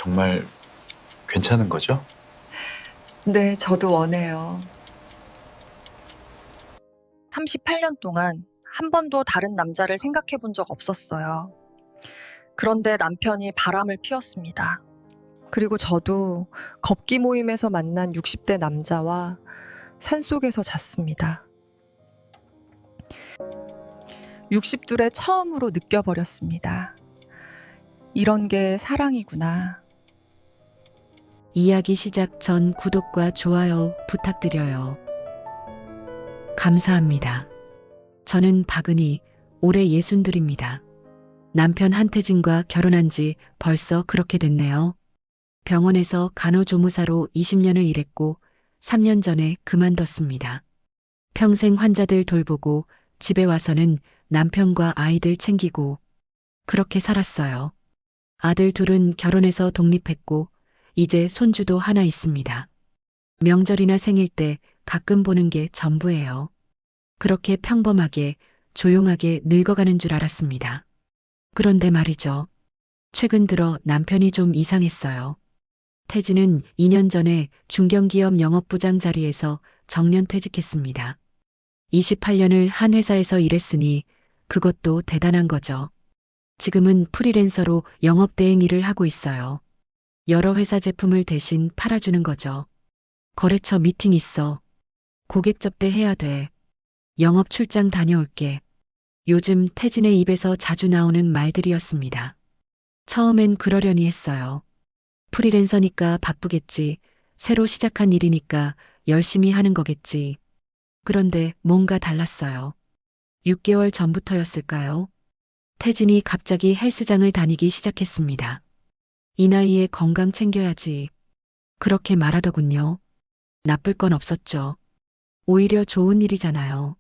정말 괜찮은 거죠? 네, 저도 원해요. 38년 동안 한 번도 다른 남자를 생각해 본 적 없었어요. 그런데 남편이 바람을 피웠습니다. 그리고 저도 걷기 모임에서 만난 60대 남자와 산속에서 잤습니다. 60둘에 처음으로 느껴버렸습니다. 이런 게 사랑이구나. 이야기 시작 전 구독과 좋아요 부탁드려요. 감사합니다. 저는 박은희, 올해 62입니다. 남편 한태진과 결혼한 지 벌써 그렇게 됐네요. 병원에서 간호조무사로 20년을 일했고 3년 전에 그만뒀습니다. 평생 환자들 돌보고 집에 와서는 남편과 아이들 챙기고 그렇게 살았어요. 아들 둘은 결혼해서 독립했고 이제 손주도 하나 있습니다. 명절이나 생일 때 가끔 보는 게 전부예요. 그렇게 평범하게 조용하게 늙어가는 줄 알았습니다. 그런데 말이죠. 최근 들어 남편이 좀 이상했어요. 태진은 2년 전에 중견기업 영업부장 자리에서 정년퇴직했습니다. 28년을 한 회사에서 일했으니 그것도 대단한 거죠. 지금은 프리랜서로 영업대행 일을 하고 있어요. 여러 회사 제품을 대신 팔아주는 거죠. 거래처 미팅 있어. 고객 접대해야 돼. 영업 출장 다녀올게. 요즘 태진의 입에서 자주 나오는 말들이었습니다. 처음엔 그러려니 했어요. 프리랜서니까 바쁘겠지. 새로 시작한 일이니까 열심히 하는 거겠지. 그런데 뭔가 달랐어요. 6개월 전부터였을까요? 태진이 갑자기 헬스장을 다니기 시작했습니다. 이 나이에 건강 챙겨야지. 그렇게 말하더군요. 나쁠 건 없었죠. 오히려 좋은 일이잖아요.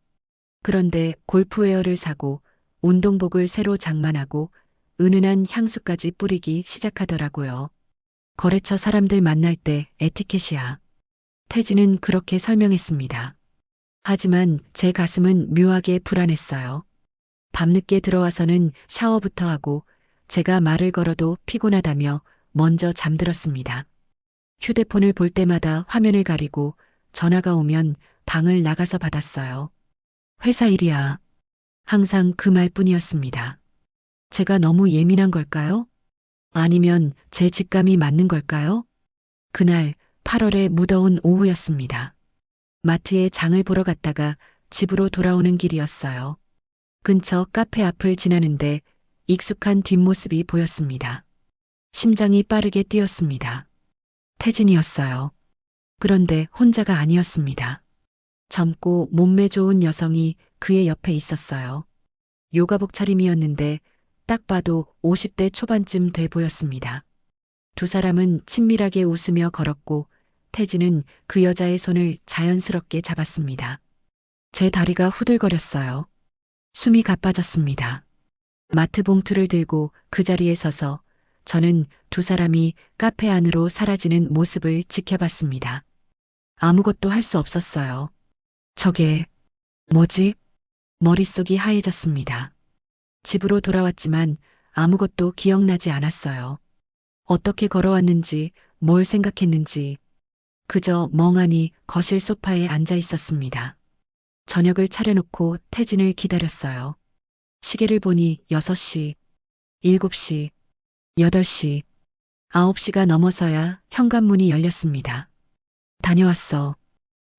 그런데 골프웨어를 사고 운동복을 새로 장만하고 은은한 향수까지 뿌리기 시작하더라고요. 거래처 사람들 만날 때 에티켓이야. 태진은 그렇게 설명했습니다. 하지만 제 가슴은 묘하게 불안했어요. 밤늦게 들어와서는 샤워부터 하고 제가 말을 걸어도 피곤하다며 먼저 잠들었습니다. 휴대폰을 볼 때마다 화면을 가리고 전화가 오면 방을 나가서 받았어요. 회사 일이야. 항상 그 말뿐이었습니다. 제가 너무 예민한 걸까요? 아니면 제 직감이 맞는 걸까요? 그날 8월의 무더운 오후였습니다. 마트에 장을 보러 갔다가 집으로 돌아오는 길이었어요. 근처 카페 앞을 지나는데 익숙한 뒷모습이 보였습니다. 심장이 빠르게 뛰었습니다. 태진이었어요. 그런데 혼자가 아니었습니다. 젊고 몸매 좋은 여성이 그의 옆에 있었어요. 요가복 차림이었는데 딱 봐도 50대 초반쯤 돼 보였습니다. 두 사람은 친밀하게 웃으며 걸었고 태진은 그 여자의 손을 자연스럽게 잡았습니다. 제 다리가 후들거렸어요. 숨이 가빠졌습니다. 마트 봉투를 들고 그 자리에 서서 저는 두 사람이 카페 안으로 사라지는 모습을 지켜봤습니다. 아무것도 할 수 없었어요. 저게 뭐지? 머릿속이 하얘졌습니다. 집으로 돌아왔지만 아무것도 기억나지 않았어요. 어떻게 걸어왔는지, 뭘 생각했는지, 그저 멍하니 거실 소파에 앉아 있었습니다. 저녁을 차려놓고 태진을 기다렸어요. 시계를 보니 6시, 7시, 8시, 9시가 넘어서야 현관문이 열렸습니다. 다녀왔어.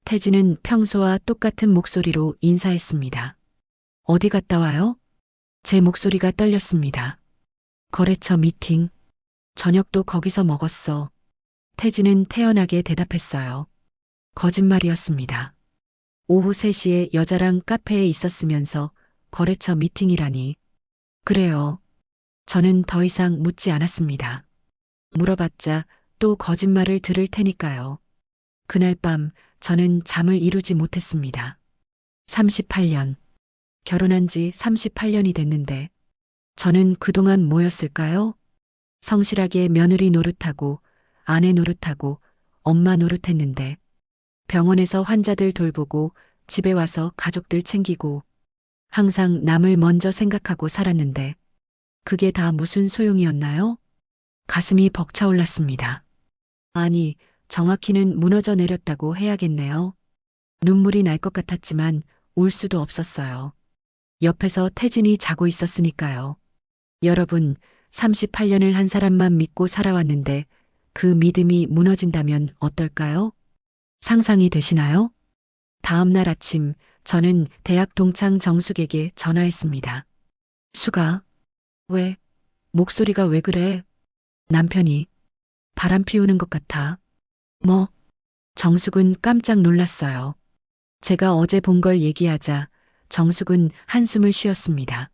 태진은 평소와 똑같은 목소리로 인사했습니다. 어디 갔다 와요? 제 목소리가 떨렸습니다. 거래처 미팅. 저녁도 거기서 먹었어. 태진은 태연하게 대답했어요. 거짓말이었습니다. 오후 3시에 여자랑 카페에 있었으면서 거래처 미팅이라니. 그래요. 저는 더 이상 묻지 않았습니다. 물어봤자 또 거짓말을 들을 테니까요. 그날 밤 저는 잠을 이루지 못했습니다. 38년. 결혼한 지 38년이 됐는데 저는 그동안 뭐였을까요? 성실하게 며느리 노릇하고 아내 노릇하고 엄마 노릇했는데 병원에서 환자들 돌보고 집에 와서 가족들 챙기고 항상 남을 먼저 생각하고 살았는데 그게 다 무슨 소용이었나요? 가슴이 벅차올랐습니다. 아니, 정확히는 무너져 내렸다고 해야겠네요. 눈물이 날 것 같았지만 울 수도 없었어요. 옆에서 태진이 자고 있었으니까요. 여러분, 38년을 한 사람만 믿고 살아왔는데 그 믿음이 무너진다면 어떨까요? 상상이 되시나요? 다음 날 아침, 저는 대학 동창 정숙에게 전화했습니다. 수가, 왜? 목소리가 왜 그래? 남편이 바람 피우는 것 같아. 뭐? 정숙은 깜짝 놀랐어요. 제가 어제 본 걸 얘기하자 정숙은 한숨을 쉬었습니다.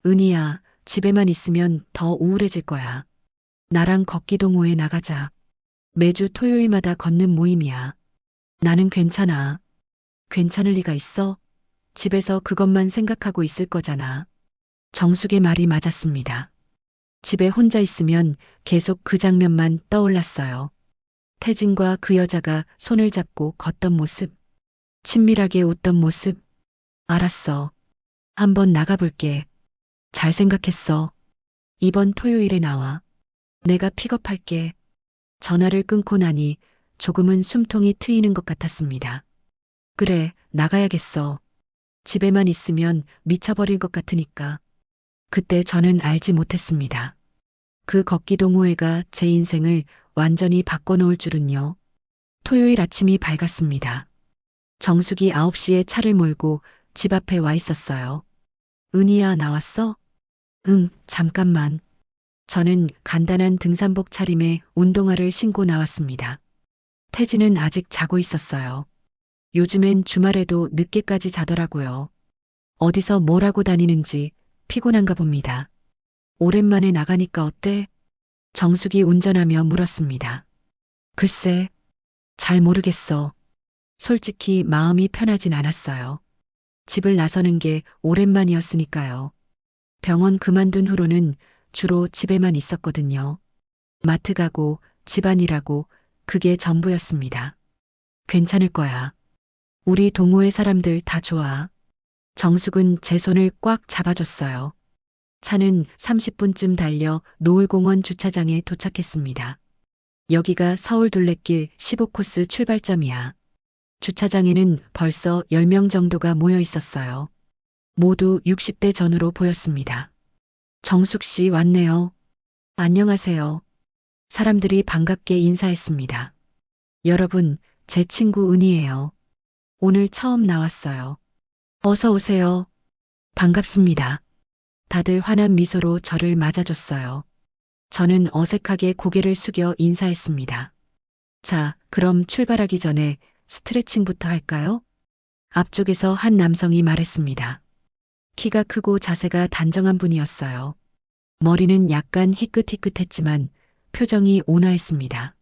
은희야, 집에만 있으면 더 우울해질 거야. 나랑 걷기 동호회 나가자. 매주 토요일마다 걷는 모임이야. 나는 괜찮아. 괜찮을 리가 있어? 집에서 그것만 생각하고 있을 거잖아. 정숙의 말이 맞았습니다. 집에 혼자 있으면 계속 그 장면만 떠올랐어요. 태진과 그 여자가 손을 잡고 걷던 모습. 친밀하게 웃던 모습. 알았어. 한번 나가볼게. 잘 생각했어. 이번 토요일에 나와. 내가 픽업할게. 전화를 끊고 나니 조금은 숨통이 트이는 것 같았습니다. 그래, 나가야겠어. 집에만 있으면 미쳐버릴 것 같으니까. 그때 저는 알지 못했습니다. 그 걷기 동호회가 제 인생을 완전히 바꿔놓을 줄은요. 토요일 아침이 밝았습니다. 정숙이 9시에 차를 몰고 집 앞에 와 있었어요. 은희야, 나왔어? 응, 잠깐만. 저는 간단한 등산복 차림에 운동화를 신고 나왔습니다. 태진은 아직 자고 있었어요. 요즘엔 주말에도 늦게까지 자더라고요. 어디서 뭘 하고 다니는지 피곤한가 봅니다. 오랜만에 나가니까 어때? 정숙이 운전하며 물었습니다. 글쎄, 잘 모르겠어. 솔직히 마음이 편하진 않았어요. 집을 나서는 게 오랜만이었으니까요. 병원 그만둔 후로는 주로 집에만 있었거든요. 마트 가고 집안일하고 그게 전부였습니다. 괜찮을 거야. 우리 동호회 사람들 다 좋아. 정숙은 제 손을 꽉 잡아줬어요. 차는 30분쯤 달려 노을공원 주차장에 도착했습니다. 여기가 서울 둘레길 15코스 출발점이야. 주차장에는 벌써 10명 정도가 모여 있었어요. 모두 60대 전후로 보였습니다. 정숙 씨 왔네요. 안녕하세요. 사람들이 반갑게 인사했습니다. 여러분, 제 친구 은희예요. 오늘 처음 나왔어요. 어서 오세요. 반갑습니다. 다들 환한 미소로 저를 맞아줬어요. 저는 어색하게 고개를 숙여 인사했습니다. 자, 그럼 출발하기 전에 스트레칭부터 할까요? 앞쪽에서 한 남성이 말했습니다. 키가 크고 자세가 단정한 분이었어요. 머리는 약간 희끗희끗했지만 표정이 온화했습니다.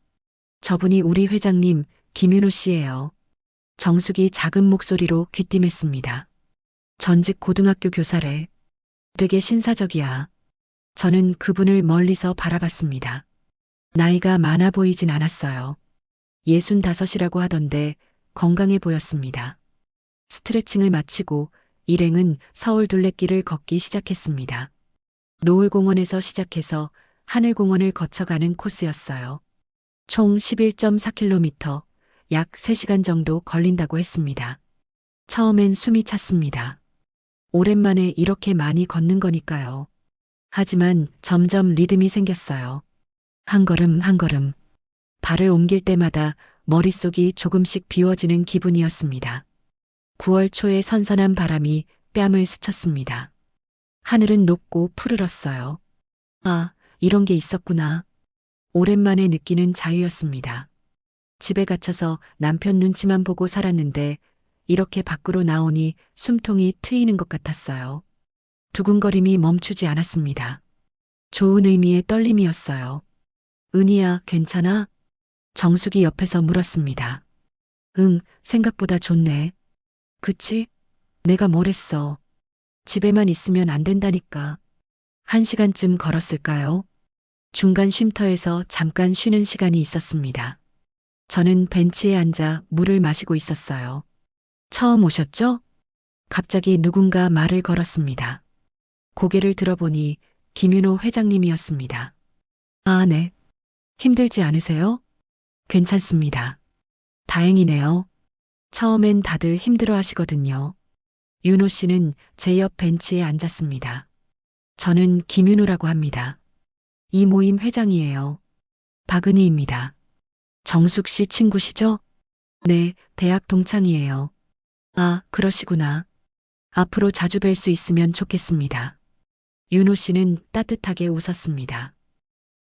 저분이 우리 회장님 김윤호 씨예요. 정숙이 작은 목소리로 귀띔했습니다. 전직 고등학교 교사래. 되게 신사적이야. 저는 그분을 멀리서 바라봤습니다. 나이가 많아 보이진 않았어요. 65이라고 하던데 건강해 보였습니다. 스트레칭을 마치고 일행은 서울 둘레길을 걷기 시작했습니다. 노을공원에서 시작해서 하늘공원을 거쳐가는 코스였어요. 총 11.4km, 약 3시간 정도 걸린다고 했습니다. 처음엔 숨이 찼습니다. 오랜만에 이렇게 많이 걷는 거니까요. 하지만 점점 리듬이 생겼어요. 한 걸음 한 걸음. 발을 옮길 때마다 머릿속이 조금씩 비워지는 기분이었습니다. 9월 초의 선선한 바람이 뺨을 스쳤습니다. 하늘은 높고 푸르렀어요. 아, 이런 게 있었구나. 오랜만에 느끼는 자유였습니다. 집에 갇혀서 남편 눈치만 보고 살았는데 이렇게 밖으로 나오니 숨통이 트이는 것 같았어요. 두근거림이 멈추지 않았습니다. 좋은 의미의 떨림이었어요. 은희야, 괜찮아? 정숙이 옆에서 물었습니다. 응, 생각보다 좋네. 그치? 내가 뭘 했어. 집에만 있으면 안 된다니까. 1시간쯤 걸었을까요? 중간 쉼터에서 잠깐 쉬는 시간이 있었습니다. 저는 벤치에 앉아 물을 마시고 있었어요. 처음 오셨죠? 갑자기 누군가 말을 걸었습니다. 고개를 들어보니 김윤호 회장님이었습니다. 아, 네. 힘들지 않으세요? 괜찮습니다. 다행이네요. 처음엔 다들 힘들어 하시거든요. 윤호 씨는 제 옆 벤치에 앉았습니다. 저는 김윤호라고 합니다. 이 모임 회장이에요. 박은희입니다. 정숙 씨 친구시죠? 네, 대학 동창이에요. 아, 그러시구나. 앞으로 자주 뵐 수 있으면 좋겠습니다. 윤호 씨는 따뜻하게 웃었습니다.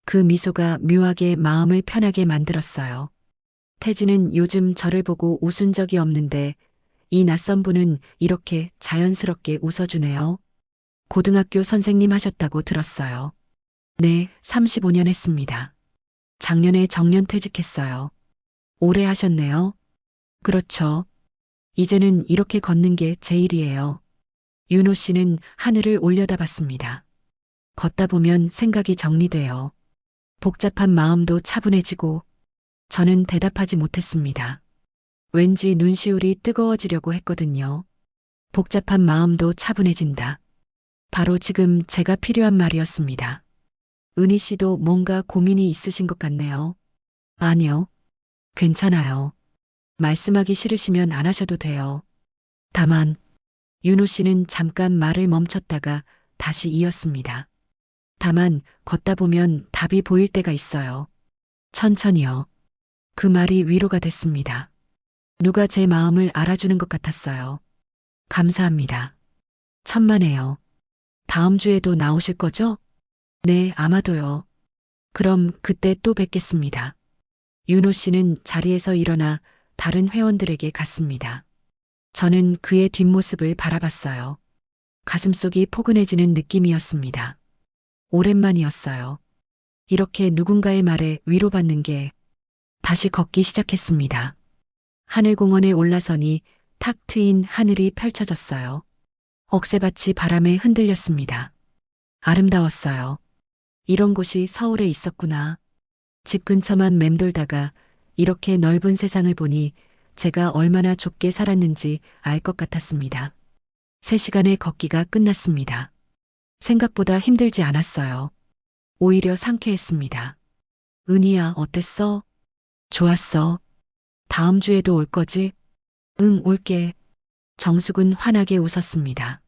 그 미소가 묘하게 마음을 편하게 만들었어요. 태진은 요즘 저를 보고 웃은 적이 없는데 이 낯선 분은 이렇게 자연스럽게 웃어주네요. 고등학교 선생님 하셨다고 들었어요. 네, 35년 했습니다. 작년에 정년 퇴직했어요. 오래 하셨네요. 그렇죠. 이제는 이렇게 걷는 게 제 일이에요. 윤호 씨는 하늘을 올려다봤습니다. 걷다 보면 생각이 정리돼요. 복잡한 마음도 차분해지고 저는 대답하지 못했습니다. 왠지 눈시울이 뜨거워지려고 했거든요. 복잡한 마음도 차분해진다. 바로 지금 제가 필요한 말이었습니다. 은희 씨도 뭔가 고민이 있으신 것 같네요. 아니요. 괜찮아요. 말씀하기 싫으시면 안 하셔도 돼요. 다만, 윤호 씨는 잠깐 말을 멈췄다가 다시 이었습니다. 다만, 걷다 보면 답이 보일 때가 있어요. 천천히요. 그 말이 위로가 됐습니다. 누가 제 마음을 알아주는 것 같았어요. 감사합니다. 천만에요. 다음 주에도 나오실 거죠? 네, 아마도요. 그럼 그때 또 뵙겠습니다. 윤호 씨는 자리에서 일어나 다른 회원들에게 갔습니다. 저는 그의 뒷모습을 바라봤어요. 가슴속이 포근해지는 느낌이었습니다. 오랜만이었어요. 이렇게 누군가의 말에 위로받는 게 다시 걷기 시작했습니다. 하늘공원에 올라서니 탁 트인 하늘이 펼쳐졌어요. 억새밭이 바람에 흔들렸습니다. 아름다웠어요. 이런 곳이 서울에 있었구나. 집 근처만 맴돌다가 이렇게 넓은 세상을 보니 제가 얼마나 좁게 살았는지 알 것 같았습니다. 3시간의 걷기가 끝났습니다. 생각보다 힘들지 않았어요. 오히려 상쾌했습니다. 은희야, 어땠어? 좋았어. 다음 주에도 올 거지? 응, 올게. 정숙은 환하게 웃었습니다.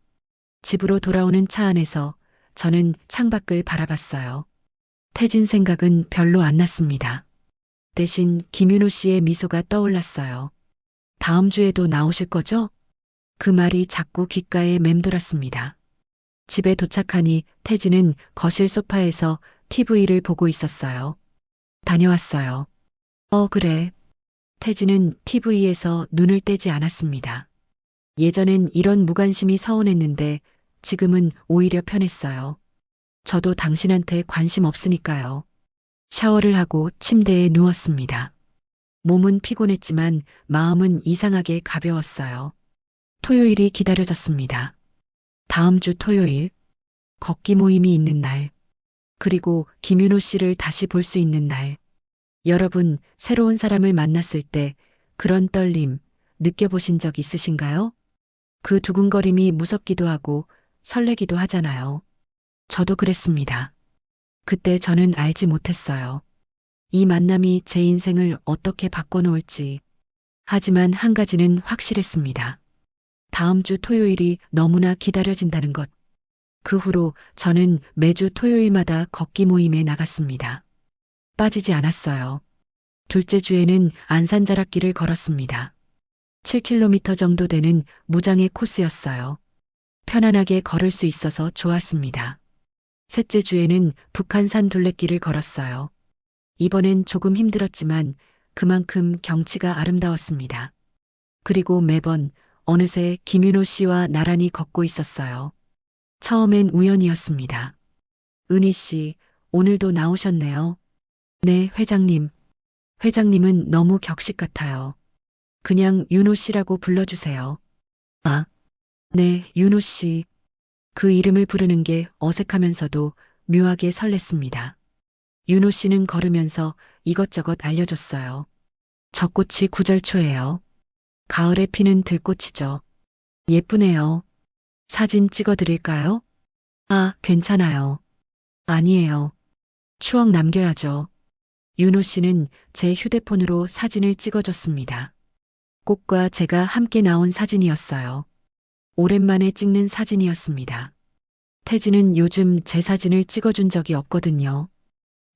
집으로 돌아오는 차 안에서 저는 창밖을 바라봤어요. 태진 생각은 별로 안 났습니다. 대신 김윤호 씨의 미소가 떠올랐어요. 다음 주에도 나오실 거죠? 그 말이 자꾸 귓가에 맴돌았습니다. 집에 도착하니 태진은 거실 소파에서 TV를 보고 있었어요. 다녀왔어요. 그래. 태진은 TV에서 눈을 떼지 않았습니다. 예전엔 이런 무관심이 서운했는데 지금은 오히려 편했어요. 저도 당신한테 관심 없으니까요. 샤워를 하고 침대에 누웠습니다. 몸은 피곤했지만 마음은 이상하게 가벼웠어요. 토요일이 기다려졌습니다. 다음 주 토요일, 걷기 모임이 있는 날, 그리고 김윤호 씨를 다시 볼 수 있는 날. 여러분, 새로운 사람을 만났을 때 그런 떨림 느껴보신 적 있으신가요? 그 두근거림이 무섭기도 하고 설레기도 하잖아요. 저도 그랬습니다. 그때 저는 알지 못했어요. 이 만남이 제 인생을 어떻게 바꿔놓을지. 하지만 한 가지는 확실했습니다. 다음 주 토요일이 너무나 기다려진다는 것. 그 후로 저는 매주 토요일마다 걷기 모임에 나갔습니다. 빠지지 않았어요. 둘째 주에는 안산자락길을 걸었습니다. 7km 정도 되는 무장의 코스였어요. 편안하게 걸을 수 있어서 좋았습니다. 셋째 주에는 북한산 둘레길을 걸었어요. 이번엔 조금 힘들었지만 그만큼 경치가 아름다웠습니다. 그리고 매번 어느새 김윤호 씨와 나란히 걷고 있었어요. 처음엔 우연이었습니다. 은희 씨, 오늘도 나오셨네요. 네, 회장님. 회장님은 너무 격식 같아요. 그냥 윤호 씨라고 불러주세요. 아, 네, 윤호 씨. 그 이름을 부르는 게 어색하면서도 묘하게 설렜습니다. 윤호 씨는 걸으면서 이것저것 알려줬어요. 저 꽃이 구절초예요. 가을에 피는 들꽃이죠. 예쁘네요. 사진 찍어 드릴까요? 아, 괜찮아요. 아니에요. 추억 남겨야죠. 윤호 씨는 제 휴대폰으로 사진을 찍어줬습니다. 꽃과 제가 함께 나온 사진이었어요. 오랜만에 찍는 사진이었습니다. 태진은 요즘 제 사진을 찍어준 적이 없거든요.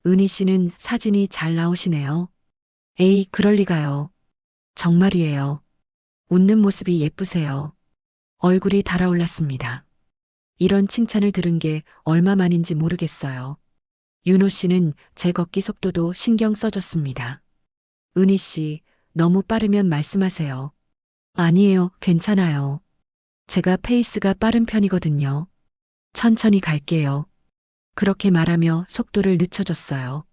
은희 씨는 사진이 잘 나오시네요. 에이, 그럴 리가요. 정말이에요. 웃는 모습이 예쁘세요. 얼굴이 달아올랐습니다. 이런 칭찬을 들은 게 얼마만인지 모르겠어요. 윤호 씨는 제 걷기 속도도 신경 써줬습니다. 은희 씨, 너무 빠르면 말씀하세요. 아니에요, 괜찮아요. 제가 페이스가 빠른 편이거든요. 천천히 갈게요. 그렇게 말하며 속도를 늦춰줬어요.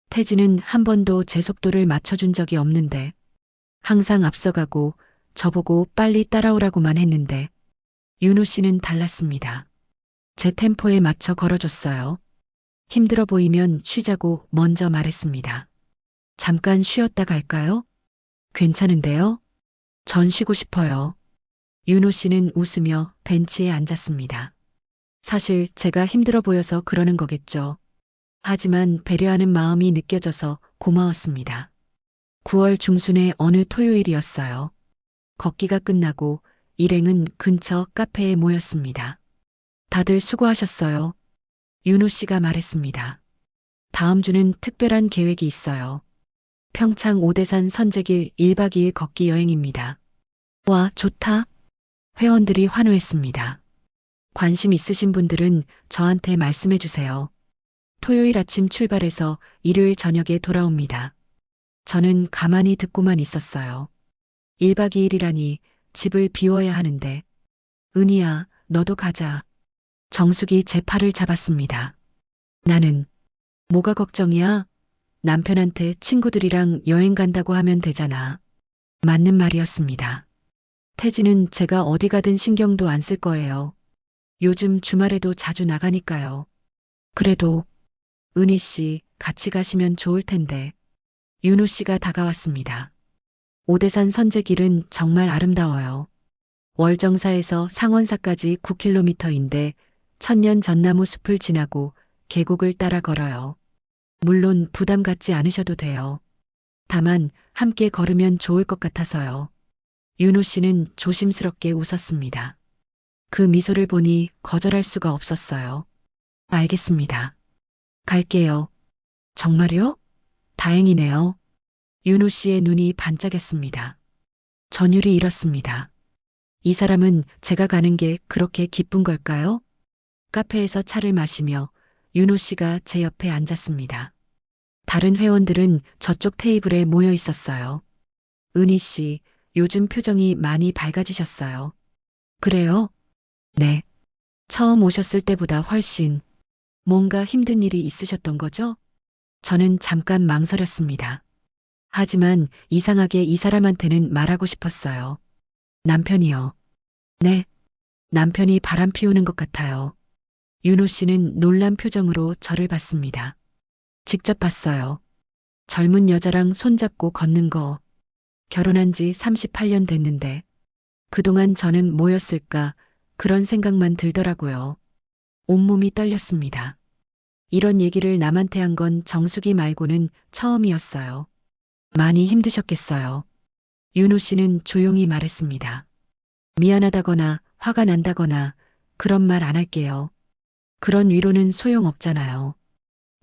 태진은 한 번도 제 속도를 맞춰준 적이 없는데 항상 앞서가고 저보고 빨리 따라오라고만 했는데 윤호 씨는 달랐습니다. 제 템포에 맞춰 걸어줬어요. 힘들어 보이면 쉬자고 먼저 말했습니다. 잠깐 쉬었다 갈까요? 괜찮은데요? 전 쉬고 싶어요. 윤호 씨는 웃으며 벤치에 앉았습니다. 사실 제가 힘들어 보여서 그러는 거겠죠. 하지만 배려하는 마음이 느껴져서 고마웠습니다. 9월 중순의 어느 토요일이었어요. 걷기가 끝나고 일행은 근처 카페에 모였습니다. 다들 수고하셨어요. 윤호 씨가 말했습니다. 다음 주는 특별한 계획이 있어요. 평창 오대산 선제길 1박 2일 걷기 여행입니다. 와, 좋다. 회원들이 환호했습니다. 관심 있으신 분들은 저한테 말씀해 주세요. 토요일 아침 출발해서 일요일 저녁에 돌아옵니다. 저는 가만히 듣고만 있었어요. 1박 2일이라니 집을 비워야 하는데. 은희야, 너도 가자. 정숙이 제 팔을 잡았습니다. 나는 뭐가 걱정이야? 남편한테 친구들이랑 여행 간다고 하면 되잖아. 맞는 말이었습니다. 태진은 제가 어디 가든 신경도 안 쓸 거예요. 요즘 주말에도 자주 나가니까요. 그래도 은희 씨 같이 가시면 좋을 텐데. 윤호 씨가 다가왔습니다. 오대산 선제길은 정말 아름다워요. 월정사에서 상원사까지 9km인데 천년 전나무 숲을 지나고 계곡을 따라 걸어요. 물론 부담 갖지 않으셔도 돼요. 다만 함께 걸으면 좋을 것 같아서요. 윤호 씨는 조심스럽게 웃었습니다. 그 미소를 보니 거절할 수가 없었어요. 알겠습니다. 갈게요. 정말요? 다행이네요. 윤호 씨의 눈이 반짝였습니다. 전율이 잃었습니다. 이 사람은 제가 가는 게 그렇게 기쁜 걸까요? 카페에서 차를 마시며 윤호 씨가 제 옆에 앉았습니다. 다른 회원들은 저쪽 테이블에 모여 있었어요. 은희 씨, 요즘 표정이 많이 밝아지셨어요. 그래요? 네. 처음 오셨을 때보다 훨씬. 뭔가 힘든 일이 있으셨던 거죠? 저는 잠깐 망설였습니다. 하지만 이상하게 이 사람한테는 말하고 싶었어요. 남편이요. 네. 남편이 바람 피우는 것 같아요. 윤호 씨는 놀란 표정으로 저를 봤습니다. 직접 봤어요. 젊은 여자랑 손잡고 걷는 거. 결혼한 지 38년 됐는데 그동안 저는 뭐였을까 그런 생각만 들더라고요. 온몸이 떨렸습니다. 이런 얘기를 남한테 한 건 정숙이 말고는 처음이었어요. 많이 힘드셨겠어요. 윤호 씨는 조용히 말했습니다. 미안하다거나 화가 난다거나 그런 말 안 할게요. 그런 위로는 소용없잖아요.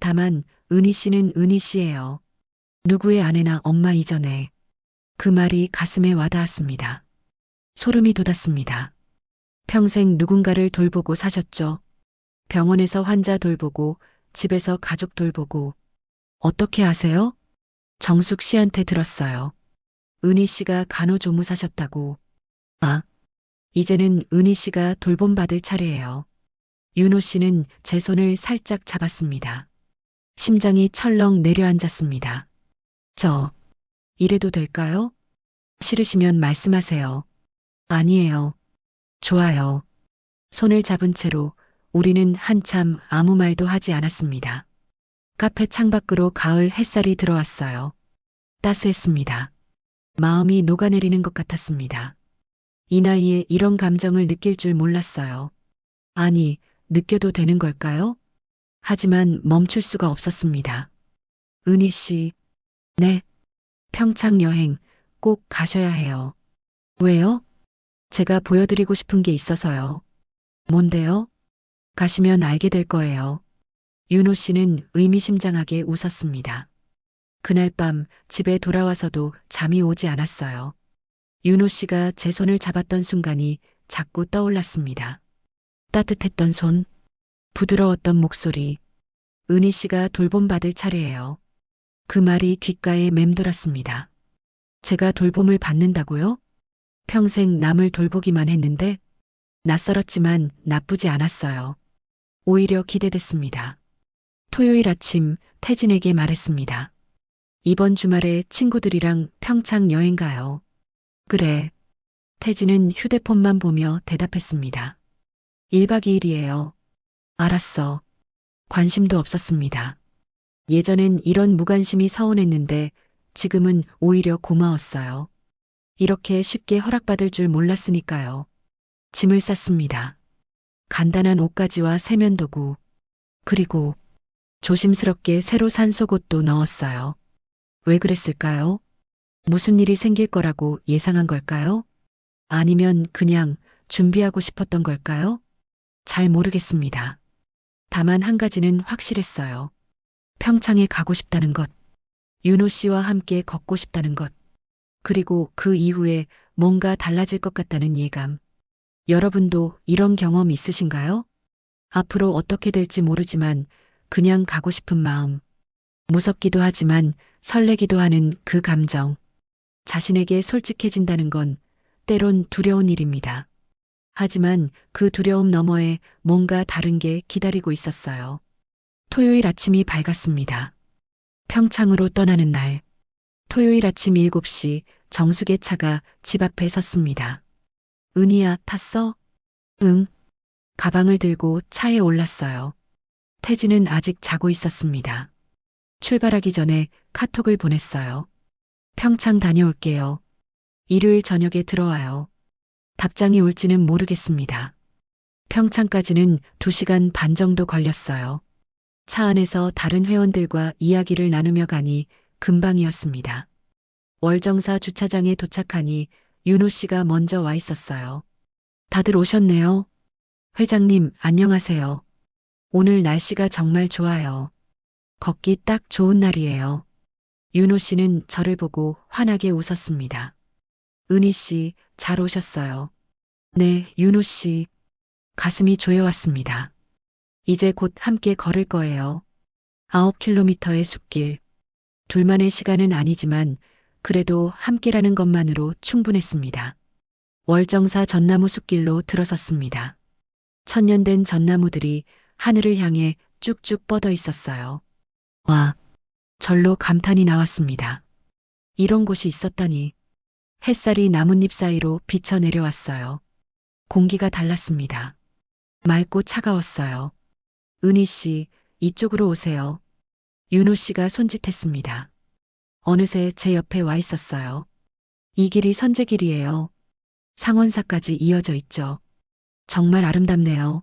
다만 은희 씨는 은희 씨예요. 누구의 아내나 엄마 이전에. 그 말이 가슴에 와닿았습니다. 소름이 돋았습니다. 평생 누군가를 돌보고 사셨죠. 병원에서 환자 돌보고 집에서 가족 돌보고. 어떻게 아세요? 정숙 씨한테 들었어요. 은희 씨가 간호조무사셨다고. 아, 이제는 은희 씨가 돌봄받을 차례예요. 윤호 씨는 제 손을 살짝 잡았습니다. 심장이 철렁 내려앉았습니다. 이래도 될까요? 싫으시면 말씀하세요. 아니에요. 좋아요. 손을 잡은 채로 우리는 한참 아무 말도 하지 않았습니다. 카페 창밖으로 가을 햇살이 들어왔어요. 따스했습니다. 마음이 녹아내리는 것 같았습니다. 이 나이에 이런 감정을 느낄 줄 몰랐어요. 아니, 느껴도 되는 걸까요? 하지만 멈출 수가 없었습니다. 은희 씨, 네. 평창 여행 꼭 가셔야 해요. 왜요? 제가 보여드리고 싶은 게 있어서요. 뭔데요? 가시면 알게 될 거예요. 윤호 씨는 의미심장하게 웃었습니다. 그날 밤 집에 돌아와서도 잠이 오지 않았어요. 윤호 씨가 제 손을 잡았던 순간이 자꾸 떠올랐습니다. 따뜻했던 손, 부드러웠던 목소리. 은희 씨가 돌봄받을 차례예요. 그 말이 귓가에 맴돌았습니다. 제가 돌봄을 받는다고요? 평생 남을 돌보기만 했는데 낯설었지만 나쁘지 않았어요. 오히려 기대됐습니다. 토요일 아침 태진에게 말했습니다. 이번 주말에 친구들이랑 평창 여행 가요. 그래. 태진은 휴대폰만 보며 대답했습니다. 1박 2일이에요. 알았어. 관심도 없었습니다. 예전엔 이런 무관심이 서운했는데 지금은 오히려 고마웠어요. 이렇게 쉽게 허락받을 줄 몰랐으니까요. 짐을 쌌습니다. 간단한 옷가지와 세면도구, 그리고 조심스럽게 새로 산 속옷도 넣었어요. 왜 그랬을까요? 무슨 일이 생길 거라고 예상한 걸까요? 아니면 그냥 준비하고 싶었던 걸까요? 잘 모르겠습니다. 다만 한 가지는 확실했어요. 평창에 가고 싶다는 것, 윤호 씨와 함께 걷고 싶다는 것, 그리고 그 이후에 뭔가 달라질 것 같다는 예감. 여러분도 이런 경험 있으신가요? 앞으로 어떻게 될지 모르지만 그냥 가고 싶은 마음. 무섭기도 하지만 설레기도 하는 그 감정. 자신에게 솔직해진다는 건 때론 두려운 일입니다. 하지만 그 두려움 너머에 뭔가 다른 게 기다리고 있었어요. 토요일 아침이 밝았습니다. 평창으로 떠나는 날. 토요일 아침 7시 정숙의 차가 집 앞에 섰습니다. 은희야, 탔어? 응. 가방을 들고 차에 올랐어요. 태진은 아직 자고 있었습니다. 출발하기 전에 카톡을 보냈어요. 평창 다녀올게요. 일요일 저녁에 들어와요. 답장이 올지는 모르겠습니다. 평창까지는 2시간 반 정도 걸렸어요. 차 안에서 다른 회원들과 이야기를 나누며 가니 금방이었습니다. 월정사 주차장에 도착하니 윤호 씨가 먼저 와 있었어요. 다들 오셨네요. 회장님, 안녕하세요. 오늘 날씨가 정말 좋아요. 걷기 딱 좋은 날이에요. 윤호 씨는 저를 보고 환하게 웃었습니다. 은희 씨, 잘 오셨어요. 네, 윤호 씨. 가슴이 조여왔습니다. 이제 곧 함께 걸을 거예요. 9km의 숲길. 둘만의 시간은 아니지만 그래도 함께라는 것만으로 충분했습니다. 월정사 전나무 숲길로 들어섰습니다. 천년된 전나무들이 하늘을 향해 쭉쭉 뻗어 있었어요. 와, 절로 감탄이 나왔습니다. 이런 곳이 있었다니. 햇살이 나뭇잎 사이로 비쳐 내려왔어요. 공기가 달랐습니다. 맑고 차가웠어요. 은희 씨, 이쪽으로 오세요. 윤호 씨가 손짓했습니다. 어느새 제 옆에 와 있었어요. 이 길이 선제길이에요. 상원사까지 이어져 있죠. 정말 아름답네요.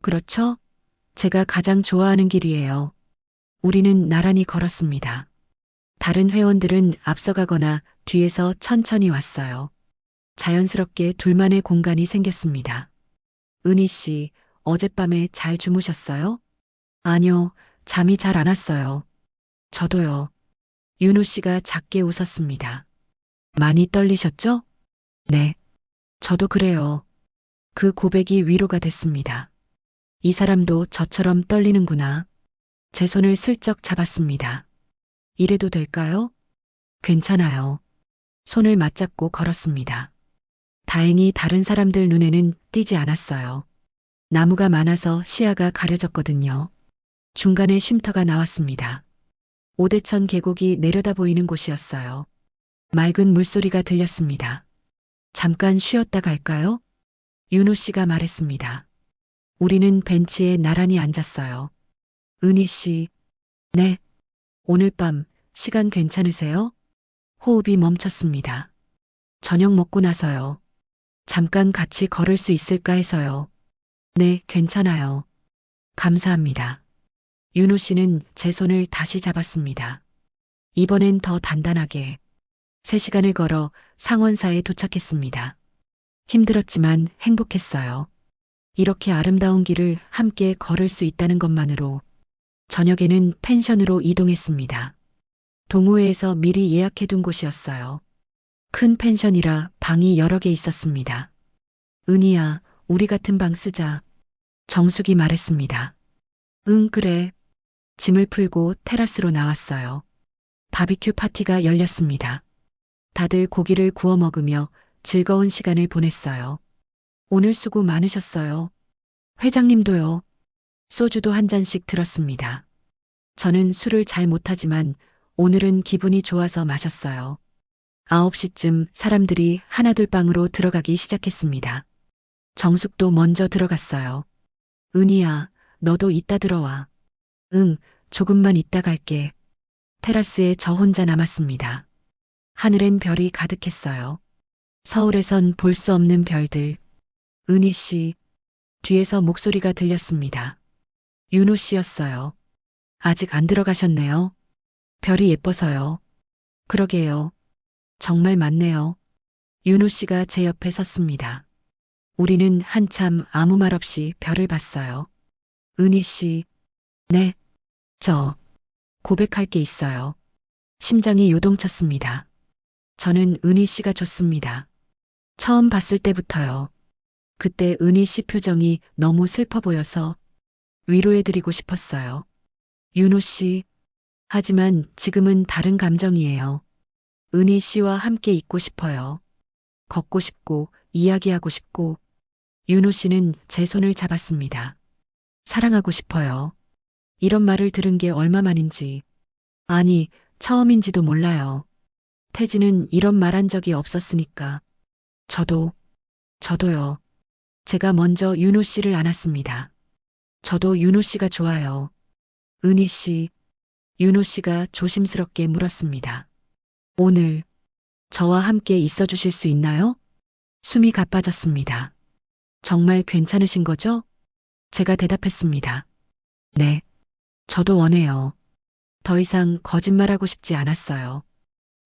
그렇죠? 제가 가장 좋아하는 길이에요. 우리는 나란히 걸었습니다. 다른 회원들은 앞서가거나 뒤에서 천천히 왔어요. 자연스럽게 둘만의 공간이 생겼습니다. 은희 씨, 어젯밤에 잘 주무셨어요? 아니요, 잠이 잘 안 왔어요. 저도요. 윤호 씨가 작게 웃었습니다. 많이 떨리셨죠? 네. 저도 그래요. 그 고백이 위로가 됐습니다. 이 사람도 저처럼 떨리는구나. 제 손을 슬쩍 잡았습니다. 이래도 될까요? 괜찮아요. 손을 맞잡고 걸었습니다. 다행히 다른 사람들 눈에는 띄지 않았어요. 나무가 많아서 시야가 가려졌거든요. 중간에 쉼터가 나왔습니다. 오대천 계곡이 내려다 보이는 곳이었어요. 맑은 물소리가 들렸습니다. 잠깐 쉬었다 갈까요? 윤호 씨가 말했습니다. 우리는 벤치에 나란히 앉았어요. 은희 씨, 네. 오늘 밤 시간 괜찮으세요? 호흡이 멈췄습니다. 저녁 먹고 나서요. 잠깐 같이 걸을 수 있을까 해서요. 네, 괜찮아요. 감사합니다. 윤호 씨는 제 손을 다시 잡았습니다. 이번엔 더 단단하게. 3시간을 걸어 상원사에 도착했습니다. 힘들었지만 행복했어요. 이렇게 아름다운 길을 함께 걸을 수 있다는 것만으로. 저녁에는 펜션으로 이동했습니다. 동호회에서 미리 예약해둔 곳이었어요. 큰 펜션이라 방이 여러 개 있었습니다. 은희야, 우리 같은 방 쓰자. 정숙이 말했습니다. 응, 그래. 짐을 풀고 테라스로 나왔어요. 바비큐 파티가 열렸습니다. 다들 고기를 구워 먹으며 즐거운 시간을 보냈어요. 오늘 수고 많으셨어요. 회장님도요. 소주도 한 잔씩 들었습니다. 저는 술을 잘 못하지만 오늘은 기분이 좋아서 마셨어요. 9시쯤 사람들이 하나둘 방으로 들어가기 시작했습니다. 정숙도 먼저 들어갔어요. 은희야, 너도 이따 들어와. 응, 조금만 이따 갈게. 테라스에 저 혼자 남았습니다. 하늘엔 별이 가득했어요. 서울에선 볼 수 없는 별들. 은희 씨, 뒤에서 목소리가 들렸습니다. 윤호 씨였어요. 아직 안 들어가셨네요. 별이 예뻐서요. 그러게요. 정말 많네요. 윤호 씨가 제 옆에 섰습니다. 우리는 한참 아무 말 없이 별을 봤어요. 은희 씨, 네, 저 고백할 게 있어요. 심장이 요동쳤습니다. 저는 은희 씨가 좋습니다. 처음 봤을 때부터요. 그때 은희 씨 표정이 너무 슬퍼 보여서 위로해드리고 싶었어요. 윤호 씨, 하지만 지금은 다른 감정이에요. 은희 씨와 함께 있고 싶어요. 걷고 싶고 이야기하고 싶고. 윤호 씨는 제 손을 잡았습니다. 사랑하고 싶어요. 이런 말을 들은 게 얼마만인지. 아니, 처음인지도 몰라요. 태진은 이런 말 한 적이 없었으니까. 저도요. 제가 먼저 윤호 씨를 안았습니다. 저도 윤호 씨가 좋아요. 은희 씨, 윤호 씨가 조심스럽게 물었습니다. 오늘 저와 함께 있어 주실 수 있나요? 숨이 가빠졌습니다. 정말 괜찮으신 거죠? 제가 대답했습니다. 네, 저도 원해요. 더 이상 거짓말하고 싶지 않았어요.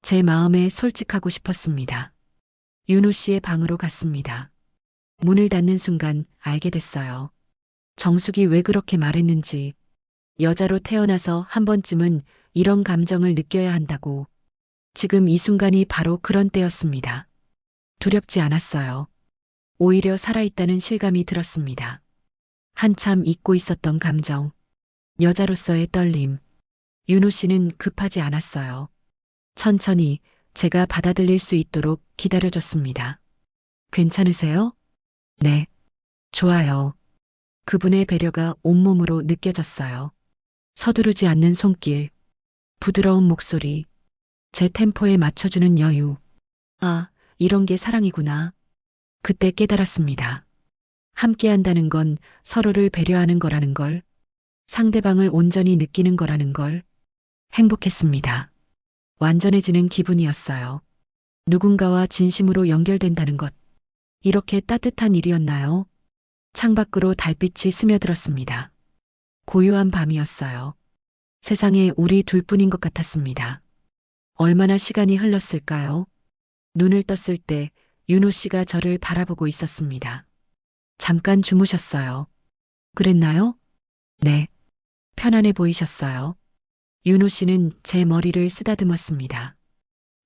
제 마음에 솔직하고 싶었습니다. 윤호 씨의 방으로 갔습니다. 문을 닫는 순간 알게 됐어요. 정숙이 왜 그렇게 말했는지. 여자로 태어나서 한 번쯤은 이런 감정을 느껴야 한다고. 지금 이 순간이 바로 그런 때였습니다. 두렵지 않았어요. 오히려 살아있다는 실감이 들었습니다. 한참 잊고 있었던 감정. 여자로서의 떨림. 윤호 씨는 급하지 않았어요. 천천히 제가 받아들일 수 있도록 기다려줬습니다. 괜찮으세요? 네. 좋아요. 그분의 배려가 온몸으로 느껴졌어요. 서두르지 않는 손길, 부드러운 목소리, 제 템포에 맞춰주는 여유. 아, 이런 게 사랑이구나. 그때 깨달았습니다. 함께 한다는 건 서로를 배려하는 거라는 걸, 상대방을 온전히 느끼는 거라는 걸. 행복했습니다. 완전해지는 기분이었어요. 누군가와 진심으로 연결된다는 것. 이렇게 따뜻한 일이었나요? 창밖으로 달빛이 스며들었습니다. 고요한 밤이었어요. 세상에 우리 둘뿐인 것 같았습니다. 얼마나 시간이 흘렀을까요? 눈을 떴을 때 윤호 씨가 저를 바라보고 있었습니다. 잠깐 주무셨어요. 그랬나요? 네. 편안해 보이셨어요. 윤호 씨는 제 머리를 쓰다듬었습니다.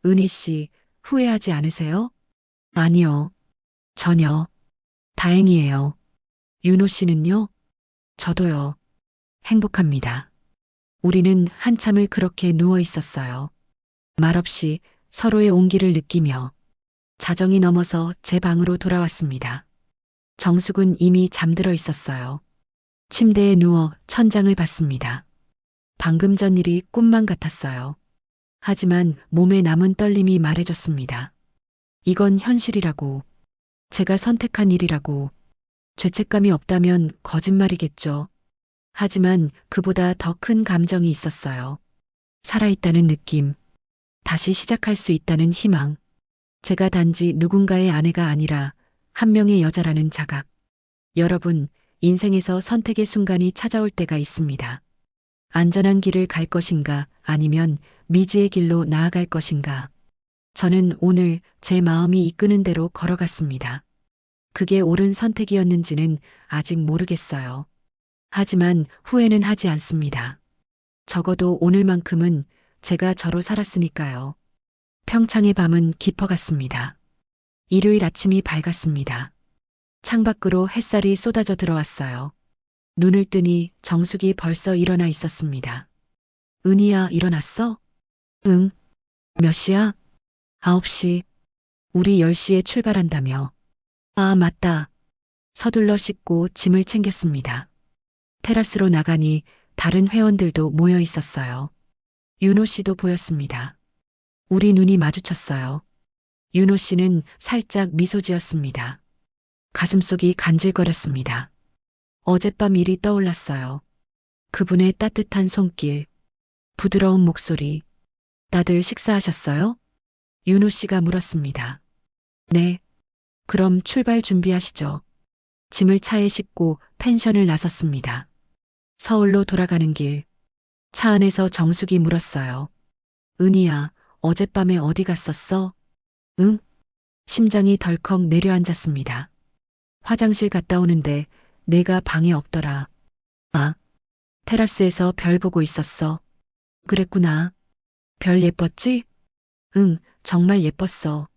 은희 씨, 후회하지 않으세요? 아니요. 전혀. 다행이에요. 윤호 씨는요? 저도요. 행복합니다. 우리는 한참을 그렇게 누워 있었어요. 말없이 서로의 온기를 느끼며. 자정이 넘어서 제 방으로 돌아왔습니다. 정숙은 이미 잠들어 있었어요. 침대에 누워 천장을 봤습니다. 방금 전 일이 꿈만 같았어요. 하지만 몸에 남은 떨림이 말해줬습니다. 이건 현실이라고. 제가 선택한 일이라고. 죄책감이 없다면 거짓말이겠죠. 하지만 그보다 더 큰 감정이 있었어요. 살아있다는 느낌. 다시 시작할 수 있다는 희망. 제가 단지 누군가의 아내가 아니라 한 명의 여자라는 자각. 여러분, 인생에서 선택의 순간이 찾아올 때가 있습니다. 안전한 길을 갈 것인가 아니면 미지의 길로 나아갈 것인가. 저는 오늘 제 마음이 이끄는 대로 걸어갔습니다. 그게 옳은 선택이었는지는 아직 모르겠어요. 하지만 후회는 하지 않습니다. 적어도 오늘만큼은 제가 저로 살았으니까요. 평창의 밤은 깊어갔습니다. 일요일 아침이 밝았습니다. 창밖으로 햇살이 쏟아져 들어왔어요. 눈을 뜨니 정숙이 벌써 일어나 있었습니다. 은희야, 일어났어? 응. 몇 시야? 9시. 우리 10시에 출발한다며. 아, 맞다. 서둘러 씻고 짐을 챙겼습니다. 테라스로 나가니 다른 회원들도 모여 있었어요. 윤호 씨도 보였습니다. 우리 눈이 마주쳤어요. 윤호 씨는 살짝 미소 지었습니다. 가슴속이 간질거렸습니다. 어젯밤 일이 떠올랐어요. 그분의 따뜻한 손길, 부드러운 목소리. 다들 식사하셨어요? 윤호 씨가 물었습니다. 네. 그럼 출발 준비하시죠. 짐을 차에 싣고 펜션을 나섰습니다. 서울로 돌아가는 길. 차 안에서 정숙이 물었어요. 은희야, 어젯밤에 어디 갔었어? 응? 심장이 덜컥 내려앉았습니다. 화장실 갔다 오는데 내가 방에 없더라. 아, 테라스에서 별 보고 있었어. 그랬구나. 별 예뻤지? 응, 정말 예뻤어.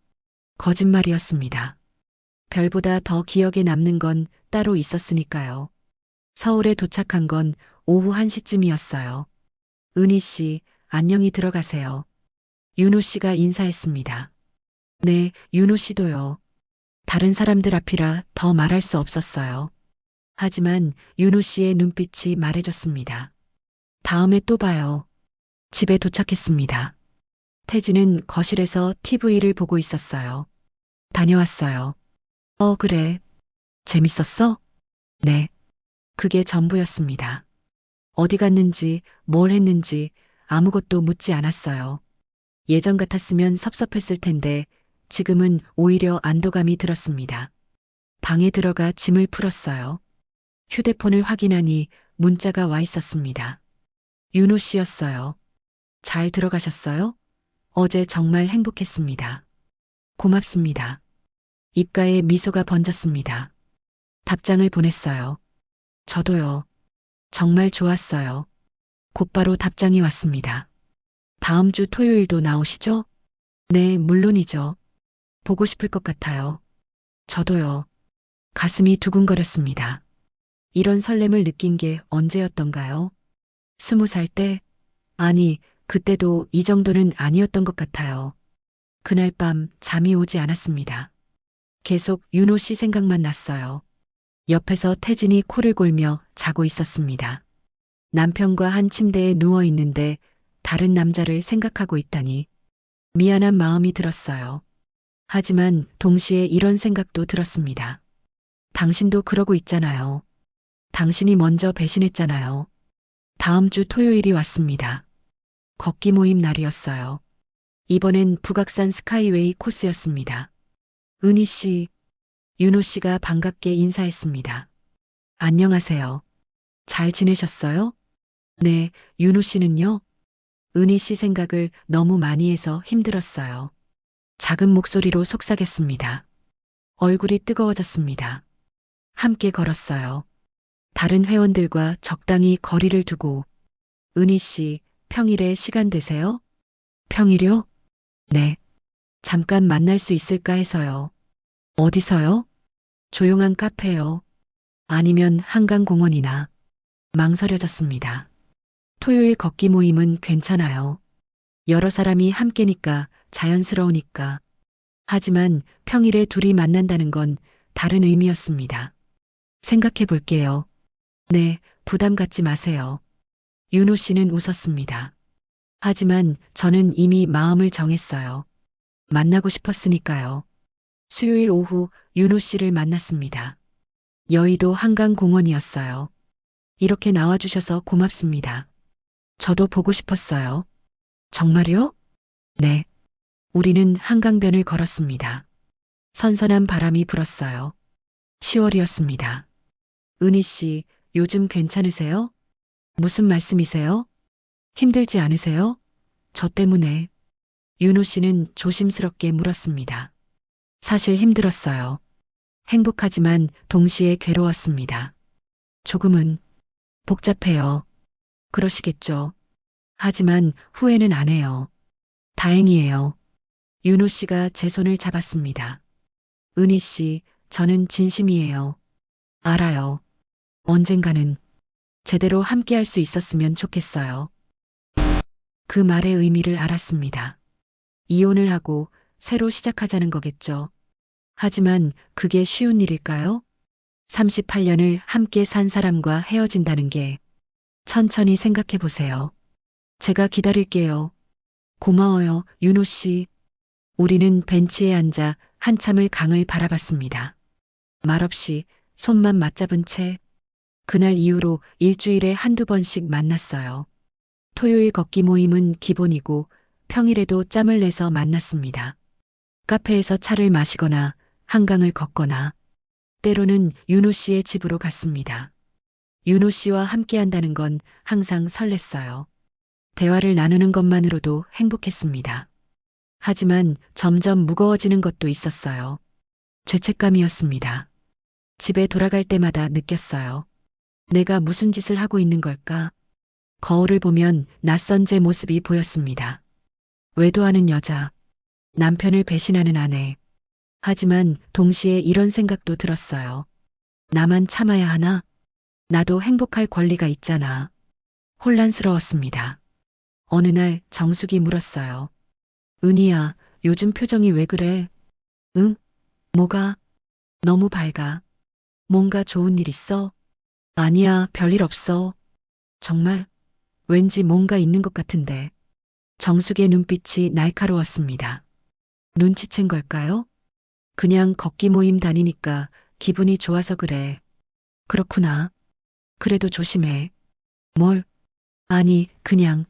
거짓말이었습니다. 별보다 더 기억에 남는 건 따로 있었으니까요. 서울에 도착한 건 오후 1시쯤이었어요. 은희 씨, 안녕히 들어가세요. 윤호 씨가 인사했습니다. 네, 윤호 씨도요. 다른 사람들 앞이라 더 말할 수 없었어요. 하지만 윤호 씨의 눈빛이 말해줬습니다. 다음에 또 봐요. 집에 도착했습니다. 태진은 거실에서 TV를 보고 있었어요. 다녀왔어요. 그래. 재밌었어? 네. 그게 전부였습니다. 어디 갔는지, 뭘 했는지 아무것도 묻지 않았어요. 예전 같았으면 섭섭했을 텐데 지금은 오히려 안도감이 들었습니다. 방에 들어가 짐을 풀었어요. 휴대폰을 확인하니 문자가 와 있었습니다. 윤호 씨였어요. 잘 들어가셨어요? 어제 정말 행복했습니다. 고맙습니다. 입가에 미소가 번졌습니다. 답장을 보냈어요. 저도요. 정말 좋았어요. 곧바로 답장이 왔습니다. 다음 주 토요일도 나오시죠? 네, 물론이죠. 보고 싶을 것 같아요. 저도요. 가슴이 두근거렸습니다. 이런 설렘을 느낀 게 언제였던가요? 20살 때? 아니, 그때도 이 정도는 아니었던 것 같아요. 그날 밤 잠이 오지 않았습니다. 계속 윤호 씨 생각만 났어요. 옆에서 태진이 코를 골며 자고 있었습니다. 남편과 한 침대에 누워 있는데 다른 남자를 생각하고 있다니 미안한 마음이 들었어요. 하지만 동시에 이런 생각도 들었습니다. 당신도 그러고 있잖아요. 당신이 먼저 배신했잖아요. 다음 주 토요일이 왔습니다. 걷기 모임 날이었어요. 이번엔 북악산 스카이웨이 코스였습니다. 은희 씨, 윤호 씨가 반갑게 인사했습니다. 안녕하세요. 잘 지내셨어요? 네, 윤호 씨는요? 은희 씨 생각을 너무 많이 해서 힘들었어요. 작은 목소리로 속삭였습니다. 얼굴이 뜨거워졌습니다. 함께 걸었어요. 다른 회원들과 적당히 거리를 두고. 은희 씨, 평일에 시간 되세요? 평일요? 네. 잠깐 만날 수 있을까 해서요. 어디서요? 조용한 카페요. 아니면 한강공원이나. 망설여졌습니다. 토요일 걷기 모임은 괜찮아요. 여러 사람이 함께니까 자연스러우니까. 하지만 평일에 둘이 만난다는 건 다른 의미였습니다. 생각해 볼게요. 네, 부담 갖지 마세요. 윤호 씨는 웃었습니다. 하지만 저는 이미 마음을 정했어요. 만나고 싶었으니까요. 수요일 오후 윤호 씨를 만났습니다. 여의도 한강공원이었어요. 이렇게 나와주셔서 고맙습니다. 저도 보고 싶었어요. 정말요? 네. 우리는 한강변을 걸었습니다. 선선한 바람이 불었어요. 10월이었습니다. 은희 씨, 요즘 괜찮으세요? 무슨 말씀이세요? 힘들지 않으세요? 저 때문에. 윤호 씨는 조심스럽게 물었습니다. 사실 힘들었어요. 행복하지만 동시에 괴로웠습니다. 조금은 복잡해요. 그러시겠죠. 하지만 후회는 안 해요. 다행이에요. 윤호 씨가 제 손을 잡았습니다. 은희 씨, 저는 진심이에요. 알아요. 언젠가는 제대로 함께 할 수 있었으면 좋겠어요. 그 말의 의미를 알았습니다. 이혼을 하고 새로 시작하자는 거겠죠. 하지만 그게 쉬운 일일까요? 38년을 함께 산 사람과 헤어진다는 게 천천히 생각해 보세요. 제가 기다릴게요. 고마워요, 윤호 씨. 우리는 벤치에 앉아 한참을 강을 바라봤습니다. 말없이 손만 맞잡은 채 그날 이후로 일주일에 한두 번씩 만났어요. 토요일 걷기 모임은 기본이고 평일에도 짬을 내서 만났습니다. 카페에서 차를 마시거나 한강을 걷거나 때로는 윤호 씨의 집으로 갔습니다. 윤호 씨와 함께 한다는 건 항상 설렜어요. 대화를 나누는 것만으로도 행복했습니다. 하지만 점점 무거워지는 것도 있었어요. 죄책감이었습니다. 집에 돌아갈 때마다 느꼈어요. 내가 무슨 짓을 하고 있는 걸까? 거울을 보면 낯선 제 모습이 보였습니다. 외도하는 여자, 남편을 배신하는 아내. 하지만 동시에 이런 생각도 들었어요. 나만 참아야 하나? 나도 행복할 권리가 있잖아. 혼란스러웠습니다. 어느 날 정숙이 물었어요. 은희야, 요즘 표정이 왜 그래? 응? 뭐가? 너무 밝아. 뭔가 좋은 일 있어? 아니야, 별일 없어. 정말? 왠지 뭔가 있는 것 같은데. 정숙의 눈빛이 날카로웠습니다. 눈치챈 걸까요? 그냥 걷기 모임 다니니까 기분이 좋아서 그래. 그렇구나. 그래도 조심해. 뭘? 아니, 그냥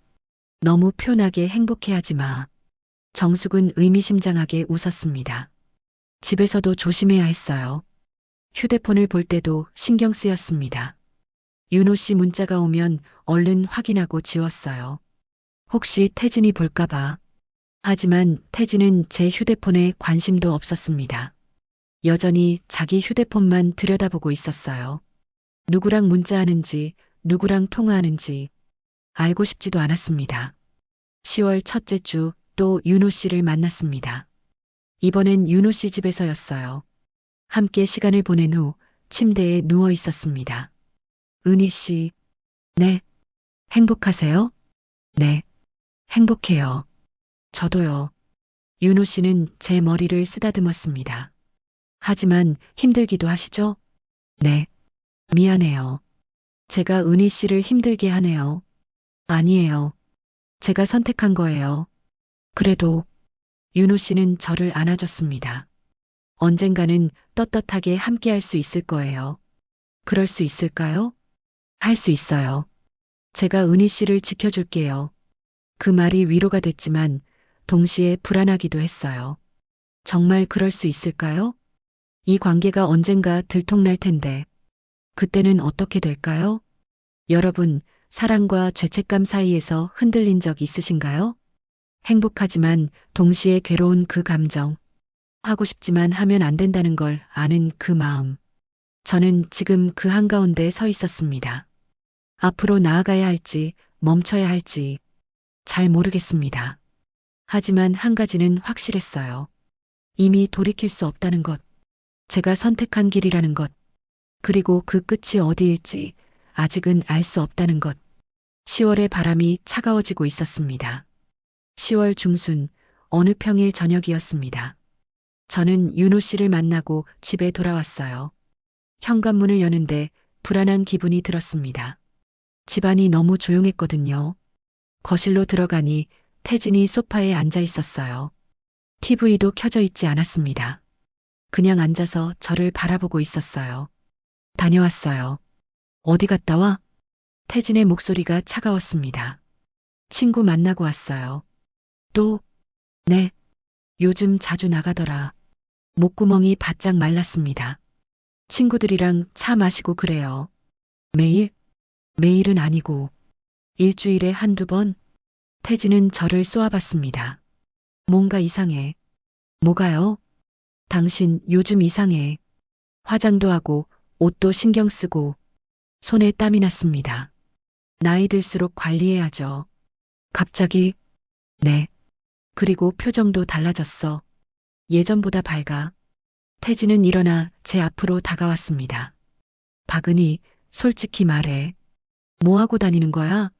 너무 편하게 행복해하지 마. 정숙은 의미심장하게 웃었습니다. 집에서도 조심해야 했어요. 휴대폰을 볼 때도 신경 쓰였습니다. 윤호 씨 문자가 오면 얼른 확인하고 지웠어요. 혹시 태진이 볼까봐. 하지만 태진은 제 휴대폰에 관심도 없었습니다. 여전히 자기 휴대폰만 들여다보고 있었어요. 누구랑 문자하는지, 누구랑 통화하는지 알고 싶지도 않았습니다. 10월 첫째 주 또 윤호 씨를 만났습니다. 이번엔 윤호 씨 집에서였어요. 함께 시간을 보낸 후 침대에 누워 있었습니다. 은희 씨, 네. 행복하세요? 네. 행복해요. 저도요. 윤호 씨는 제 머리를 쓰다듬었습니다. 하지만 힘들기도 하시죠? 네. 미안해요. 제가 은희 씨를 힘들게 하네요. 아니에요. 제가 선택한 거예요. 그래도 윤호 씨는 저를 안아줬습니다. 언젠가는 떳떳하게 함께 할 수 있을 거예요. 그럴 수 있을까요? 할 수 있어요. 제가 은희 씨를 지켜줄게요. 그 말이 위로가 됐지만 동시에 불안하기도 했어요. 정말 그럴 수 있을까요? 이 관계가 언젠가 들통날 텐데 그때는 어떻게 될까요? 여러분, 사랑과 죄책감 사이에서 흔들린 적 있으신가요? 행복하지만 동시에 괴로운 그 감정. 하고 싶지만 하면 안 된다는 걸 아는 그 마음. 저는 지금 그 한가운데 서 있었습니다. 앞으로 나아가야 할지 멈춰야 할지 잘 모르겠습니다. 하지만 한 가지는 확실했어요. 이미 돌이킬 수 없다는 것. 제가 선택한 길이라는 것. 그리고 그 끝이 어디일지 아직은 알 수 없다는 것. 10월의 바람이 차가워지고 있었습니다. 10월 중순 어느 평일 저녁이었습니다. 저는 윤호 씨를 만나고 집에 돌아왔어요. 현관문을 여는데 불안한 기분이 들었습니다. 집안이 너무 조용했거든요. 거실로 들어가니 태진이 소파에 앉아 있었어요. TV도 켜져 있지 않았습니다. 그냥 앉아서 저를 바라보고 있었어요. 다녀왔어요. 어디 갔다 와? 태진의 목소리가 차가웠습니다. 친구 만나고 왔어요. 또? 네. 요즘 자주 나가더라. 목구멍이 바짝 말랐습니다. 친구들이랑 차 마시고 그래요. 매일? 매일은 아니고 일주일에 한두 번 태진은 저를 쏘아봤습니다. 뭔가 이상해. 뭐가요? 당신 요즘 이상해. 화장도 하고 옷도 신경 쓰고 손에 땀이 났습니다. 나이 들수록 관리해야죠. 갑자기, 네. 그리고 표정도 달라졌어. 예전보다 밝아. 태진은 일어나 제 앞으로 다가왔습니다. 박은희, 솔직히 말해. 뭐 하고 다니는 거야?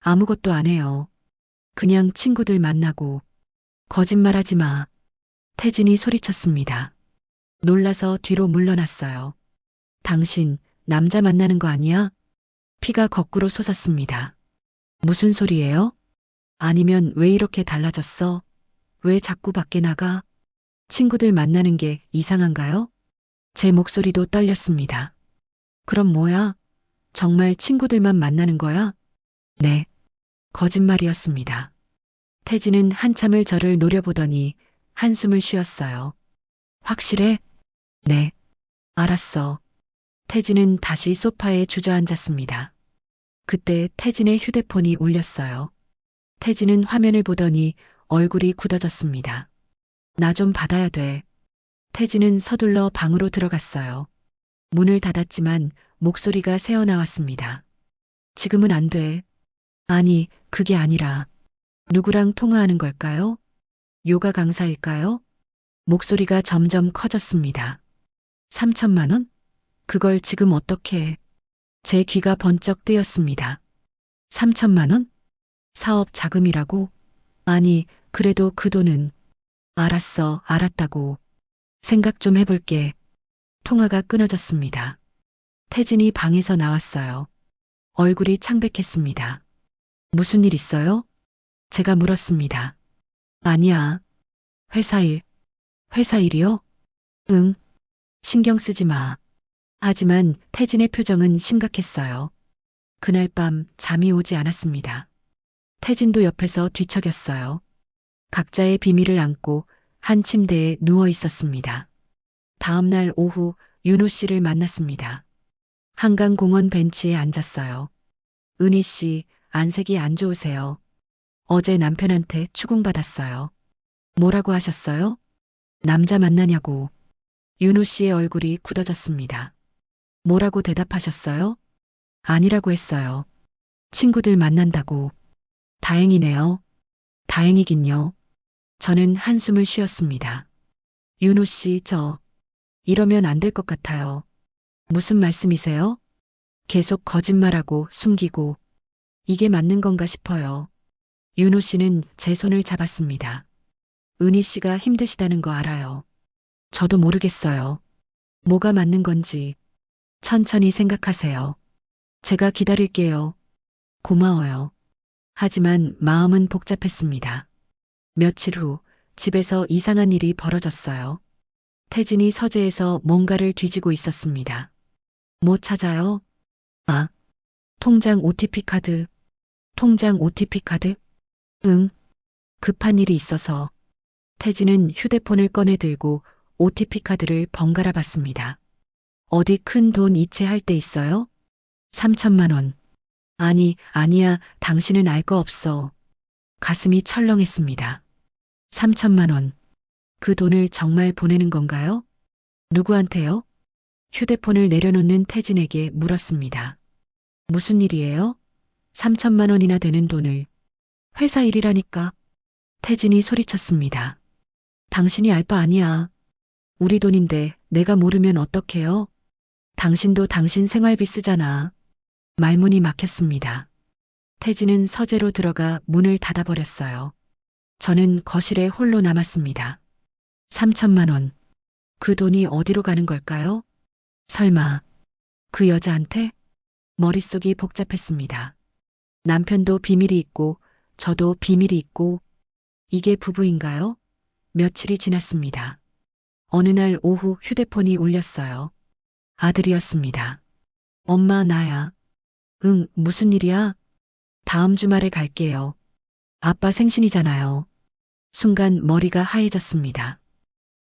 아무것도 안 해요. 그냥 친구들 만나고. 거짓말하지 마. 태진이 소리쳤습니다. 놀라서 뒤로 물러났어요. 당신, 남자 만나는 거 아니야? 피가 거꾸로 솟았습니다. 무슨 소리예요? 아니면 왜 이렇게 달라졌어? 왜 자꾸 밖에 나가? 친구들 만나는 게 이상한가요? 제 목소리도 떨렸습니다. 그럼 뭐야? 정말 친구들만 만나는 거야? 네. 거짓말이었습니다. 태진은 한참을 저를 노려보더니 한숨을 쉬었어요. 확실해? 네. 알았어. 태진은 다시 소파에 주저앉았습니다. 그때 태진의 휴대폰이 울렸어요. 태진은 화면을 보더니 얼굴이 굳어졌습니다. 나 좀 받아야 돼. 태진은 서둘러 방으로 들어갔어요. 문을 닫았지만 목소리가 새어나왔습니다. 지금은 안 돼. 아니, 그게 아니라. 누구랑 통화하는 걸까요? 요가 강사일까요? 목소리가 점점 커졌습니다. 3천만 원? 그걸 지금 어떻게 해? 제 귀가 번쩍 뜨였습니다. 3천만 원? 사업 자금이라고? 아니, 그래도 그 돈은. 알았어, 알았다고. 생각 좀 해볼게. 통화가 끊어졌습니다. 태진이 방에서 나왔어요. 얼굴이 창백했습니다. 무슨 일 있어요? 제가 물었습니다. 아니야. 회사 일. 회사 일이요? 응. 신경 쓰지 마. 하지만 태진의 표정은 심각했어요. 그날 밤 잠이 오지 않았습니다. 태진도 옆에서 뒤척였어요. 각자의 비밀을 안고 한 침대에 누워 있었습니다. 다음 날 오후 윤호 씨를 만났습니다. 한강공원 벤치에 앉았어요. 은희 씨, 안색이 안 좋으세요. 어제 남편한테 추궁받았어요. 뭐라고 하셨어요? 남자 만나냐고. 윤호 씨의 얼굴이 굳어졌습니다. 뭐라고 대답하셨어요? 아니라고 했어요. 친구들 만난다고. 다행이네요. 다행이긴요. 저는 한숨을 쉬었습니다. 윤호 씨, 이러면 안 될 것 같아요. 무슨 말씀이세요? 계속 거짓말하고 숨기고. 이게 맞는 건가 싶어요. 윤호 씨는 제 손을 잡았습니다. 은희 씨가 힘드시다는 거 알아요. 저도 모르겠어요. 뭐가 맞는 건지. 천천히 생각하세요. 제가 기다릴게요. 고마워요. 하지만 마음은 복잡했습니다. 며칠 후 집에서 이상한 일이 벌어졌어요. 태진이 서재에서 뭔가를 뒤지고 있었습니다. 뭐 찾아요? 아, 통장 OTP 카드. 통장 OTP 카드? 응. 급한 일이 있어서. 태진은 휴대폰을 꺼내 들고 OTP 카드를 번갈아 봤습니다. 어디 큰 돈 이체할 때 있어요? 3천만 원. 아니야, 당신은 알 거 없어. 가슴이 철렁했습니다. 3천만 원. 그 돈을 정말 보내는 건가요? 누구한테요? 휴대폰을 내려놓는 태진에게 물었습니다. 무슨 일이에요? 3천만 원이나 되는 돈을. 회사 일이라니까. 태진이 소리쳤습니다. 당신이 알 바 아니야. 우리 돈인데 내가 모르면 어떡해요? 당신도 당신 생활비 쓰잖아. 말문이 막혔습니다. 태진은 서재로 들어가 문을 닫아버렸어요. 저는 거실에 홀로 남았습니다. 3천만 원. 그 돈이 어디로 가는 걸까요? 설마 그 여자한테? 머릿속이 복잡했습니다. 남편도 비밀이 있고 저도 비밀이 있고 이게 부부인가요? 며칠이 지났습니다. 어느 날 오후 휴대폰이 울렸어요. 아들이었습니다. 엄마, 나야. 응, 무슨 일이야? 다음 주말에 갈게요. 아빠 생신이잖아요. 순간 머리가 하얘졌습니다.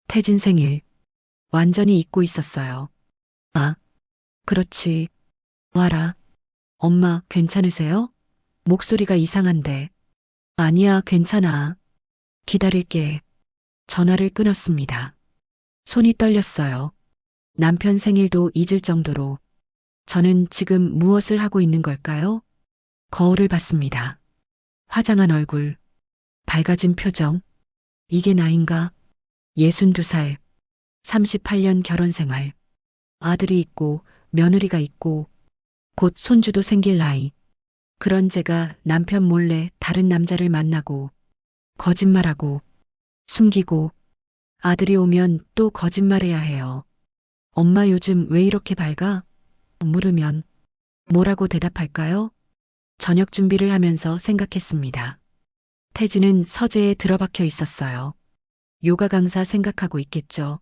태진 생일. 완전히 잊고 있었어요. 아, 그렇지. 와라. 엄마, 괜찮으세요? 목소리가 이상한데. 아니야, 괜찮아. 기다릴게. 전화를 끊었습니다. 손이 떨렸어요. 남편 생일도 잊을 정도로. 저는 지금 무엇을 하고 있는 걸까요? 거울을 봤습니다. 화장한 얼굴, 밝아진 표정. 이게 나인가? 62살, 38년 결혼 생활. 아들이 있고 며느리가 있고 곧 손주도 생길 나이. 그런 제가 남편 몰래 다른 남자를 만나고 거짓말하고 숨기고 아들이 오면 또 거짓말해야 해요. 엄마 요즘 왜 이렇게 밝아? 물으면 뭐라고 대답할까요? 저녁 준비를 하면서 생각했습니다. 태진은 서재에 들어박혀 있었어요. 요가 강사 생각하고 있겠죠.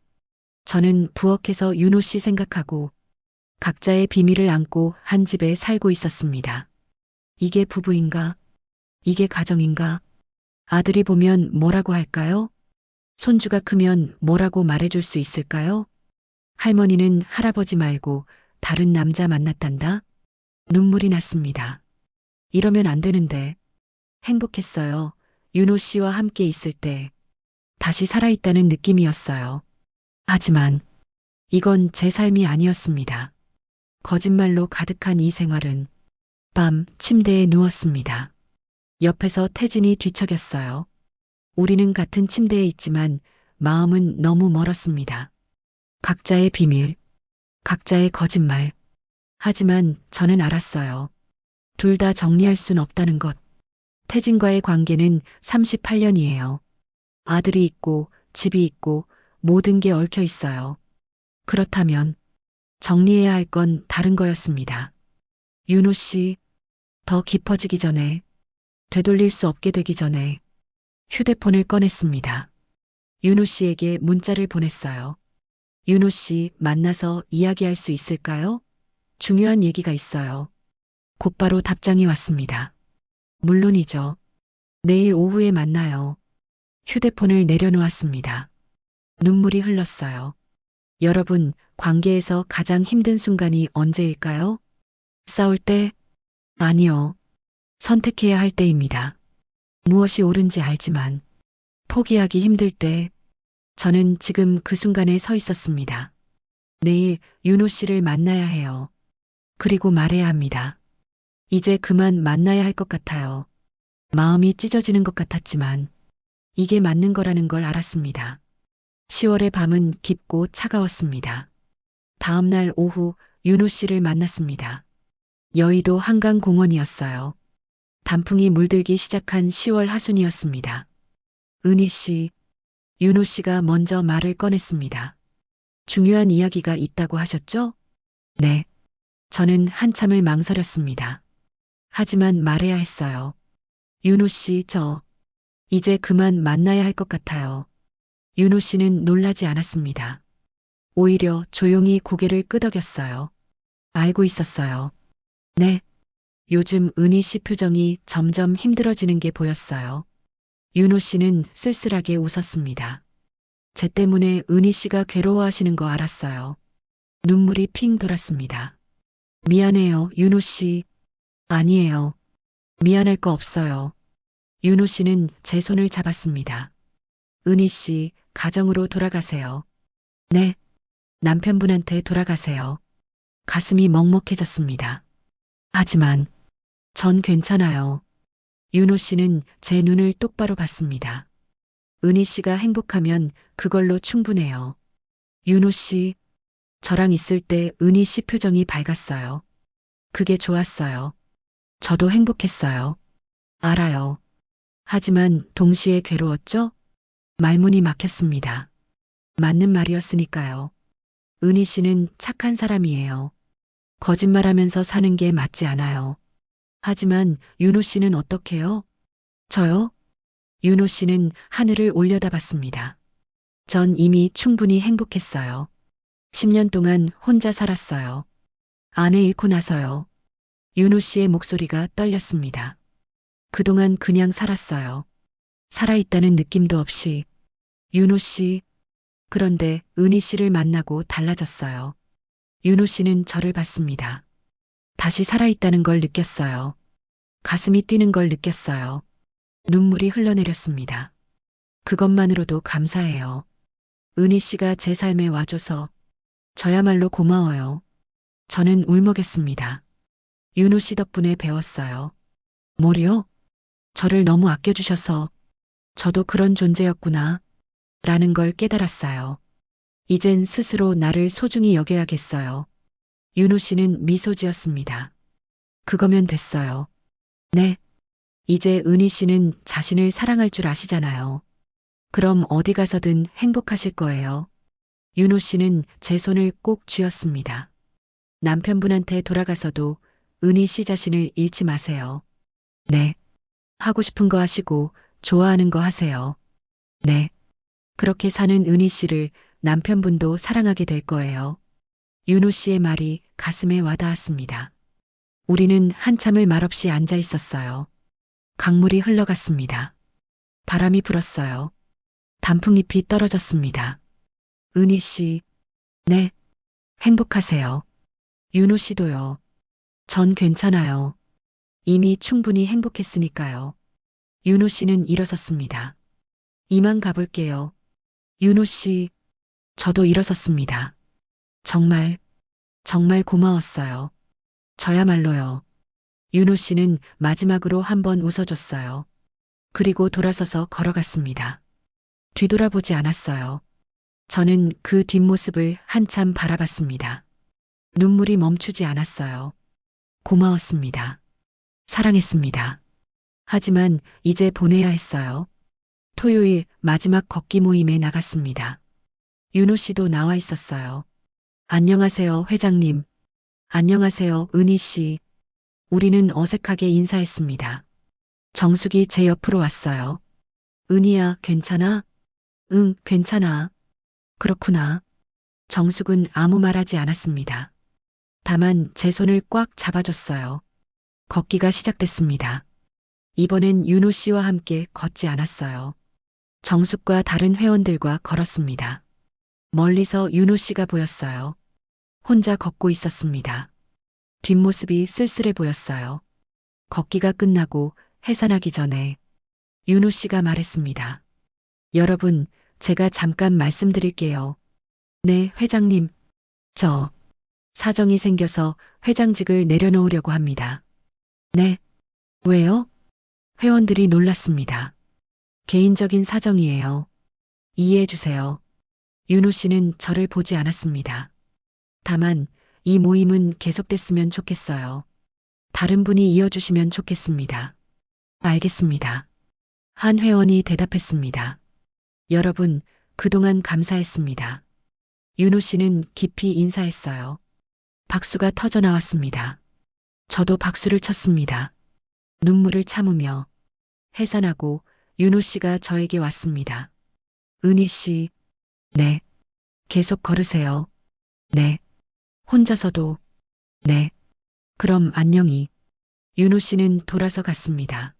저는 부엌에서 윤호 씨 생각하고 각자의 비밀을 안고 한 집에 살고 있었습니다. 이게 부부인가? 이게 가정인가? 아들이 보면 뭐라고 할까요? 손주가 크면 뭐라고 말해줄 수 있을까요? 할머니는 할아버지 말고 다른 남자 만났단다? 눈물이 났습니다. 이러면 안 되는데. 행복했어요. 윤호 씨와 함께 있을 때 다시 살아있다는 느낌이었어요. 하지만 이건 제 삶이 아니었습니다. 거짓말로 가득한 이 생활은 밤 침대에 누웠습니다. 옆에서 태진이 뒤척였어요. 우리는 같은 침대에 있지만 마음은 너무 멀었습니다. 각자의 비밀, 각자의 거짓말. 하지만 저는 알았어요. 둘 다 정리할 순 없다는 것. 태진과의 관계는 38년이에요. 아들이 있고 집이 있고 모든 게 얽혀 있어요. 그렇다면 정리해야 할 건 다른 거였습니다. 윤호 씨, 더 깊어지기 전에, 되돌릴 수 없게 되기 전에 휴대폰을 꺼냈습니다. 윤호 씨에게 문자를 보냈어요. 윤호 씨 만나서 이야기할 수 있을까요? 중요한 얘기가 있어요. 곧바로 답장이 왔습니다. 물론이죠. 내일 오후에 만나요. 휴대폰을 내려놓았습니다. 눈물이 흘렀어요. 여러분, 관계에서 가장 힘든 순간이 언제일까요? 싸울 때? 아니요. 선택해야 할 때입니다. 무엇이 옳은지 알지만 포기하기 힘들 때 저는 지금 그 순간에 서 있었습니다. 내일 윤호 씨를 만나야 해요. 그리고 말해야 합니다. 이제 그만 만나야 할 것 같아요. 마음이 찢어지는 것 같았지만 이게 맞는 거라는 걸 알았습니다. 10월의 밤은 깊고 차가웠습니다. 다음 날 오후 윤호 씨를 만났습니다. 여의도 한강공원이었어요. 단풍이 물들기 시작한 10월 하순이었습니다. 은희 씨, 윤호 씨가 먼저 말을 꺼냈습니다. 중요한 이야기가 있다고 하셨죠? 네. 저는 한참을 망설였습니다. 하지만 말해야 했어요. 윤호 씨, 이제 그만 만나야 할 것 같아요. 윤호 씨는 놀라지 않았습니다. 오히려 조용히 고개를 끄덕였어요. 알고 있었어요. 네. 요즘 은희 씨 표정이 점점 힘들어지는 게 보였어요. 윤호 씨는 쓸쓸하게 웃었습니다. 제 때문에 은희 씨가 괴로워하시는 거 알았어요. 눈물이 핑 돌았습니다. 미안해요, 윤호 씨. 아니에요. 미안할 거 없어요. 윤호 씨는 제 손을 잡았습니다. 은희 씨, 가정으로 돌아가세요. 네. 남편분한테 돌아가세요. 가슴이 먹먹해졌습니다. 하지만 전 괜찮아요. 윤호 씨는 제 눈을 똑바로 봤습니다. 은희 씨가 행복하면 그걸로 충분해요. 윤호 씨, 저랑 있을 때 은희 씨 표정이 밝았어요. 그게 좋았어요. 저도 행복했어요. 알아요. 하지만 동시에 괴로웠죠? 말문이 막혔습니다. 맞는 말이었으니까요. 은희 씨는 착한 사람이에요. 거짓말하면서 사는 게 맞지 않아요. 하지만 윤호 씨는 어떡해요? 저요? 윤호 씨는 하늘을 올려다봤습니다. 전 이미 충분히 행복했어요. 10년 동안 혼자 살았어요. 아내 잃고 나서요. 윤호 씨의 목소리가 떨렸습니다. 그동안 그냥 살았어요. 살아있다는 느낌도 없이. 윤호 씨. 그런데 은희 씨를 만나고 달라졌어요. 윤호 씨는 저를 봤습니다. 다시 살아있다는 걸 느꼈어요. 가슴이 뛰는 걸 느꼈어요. 눈물이 흘러내렸습니다. 그것만으로도 감사해요. 은희 씨가 제 삶에 와줘서 저야말로 고마워요. 저는 울먹였습니다. 윤호 씨 덕분에 배웠어요. 뭐요? 저를 너무 아껴주셔서 저도 그런 존재였구나. 라는 걸 깨달았어요. 이젠 스스로 나를 소중히 여겨야겠어요. 윤호 씨는 미소 지었습니다. 그거면 됐어요. 네. 이제 은희 씨는 자신을 사랑할 줄 아시잖아요. 그럼 어디 가서든 행복하실 거예요. 윤호 씨는 제 손을 꼭 쥐었습니다. 남편분한테 돌아가서도 은희 씨 자신을 잃지 마세요. 네. 하고 싶은 거 하시고 좋아하는 거 하세요. 네. 그렇게 사는 은희 씨를 남편분도 사랑하게 될 거예요. 윤호 씨의 말이 가슴에 와닿았습니다. 우리는 한참을 말없이 앉아 있었어요. 강물이 흘러갔습니다. 바람이 불었어요. 단풍잎이 떨어졌습니다. 은희 씨, 네. 행복하세요. 윤호 씨도요. 전 괜찮아요. 이미 충분히 행복했으니까요. 윤호 씨는 일어섰습니다. 이만 가볼게요. 윤호 씨, 저도 일어섰습니다. 정말, 정말 고마웠어요. 저야말로요. 윤호 씨는 마지막으로 한번 웃어줬어요. 그리고 돌아서서 걸어갔습니다. 뒤돌아보지 않았어요. 저는 그 뒷모습을 한참 바라봤습니다. 눈물이 멈추지 않았어요. 고마웠습니다. 사랑했습니다. 하지만 이제 보내야 했어요. 토요일 마지막 걷기 모임에 나갔습니다. 윤호 씨도 나와 있었어요. 안녕하세요, 회장님. 안녕하세요, 은희 씨. 우리는 어색하게 인사했습니다. 정숙이 제 옆으로 왔어요. 은희야, 괜찮아? 응, 괜찮아. 그렇구나. 정숙은 아무 말하지 않았습니다. 다만 제 손을 꽉 잡아줬어요. 걷기가 시작됐습니다. 이번엔 윤호 씨와 함께 걷지 않았어요. 정숙과 다른 회원들과 걸었습니다. 멀리서 윤호 씨가 보였어요. 혼자 걷고 있었습니다. 뒷모습이 쓸쓸해 보였어요. 걷기가 끝나고 해산하기 전에 윤호 씨가 말했습니다. 여러분, 제가 잠깐 말씀드릴게요. 네, 회장님. 저 사정이 생겨서 회장직을 내려놓으려고 합니다. 네. 왜요? 회원들이 놀랐습니다. 개인적인 사정이에요. 이해해 주세요. 윤호 씨는 저를 보지 않았습니다. 다만 이 모임은 계속됐으면 좋겠어요. 다른 분이 이어주시면 좋겠습니다. 알겠습니다. 한 회원이 대답했습니다. 여러분, 그동안 감사했습니다. 윤호 씨는 깊이 인사했어요. 박수가 터져 나왔습니다. 저도 박수를 쳤습니다. 눈물을 참으며 해산하고 윤호 씨가 저에게 왔습니다. 은희 씨, 네. 계속 걸으세요. 네. 혼자서도, 네. 그럼 안녕히. 윤호 씨는 돌아서 갔습니다.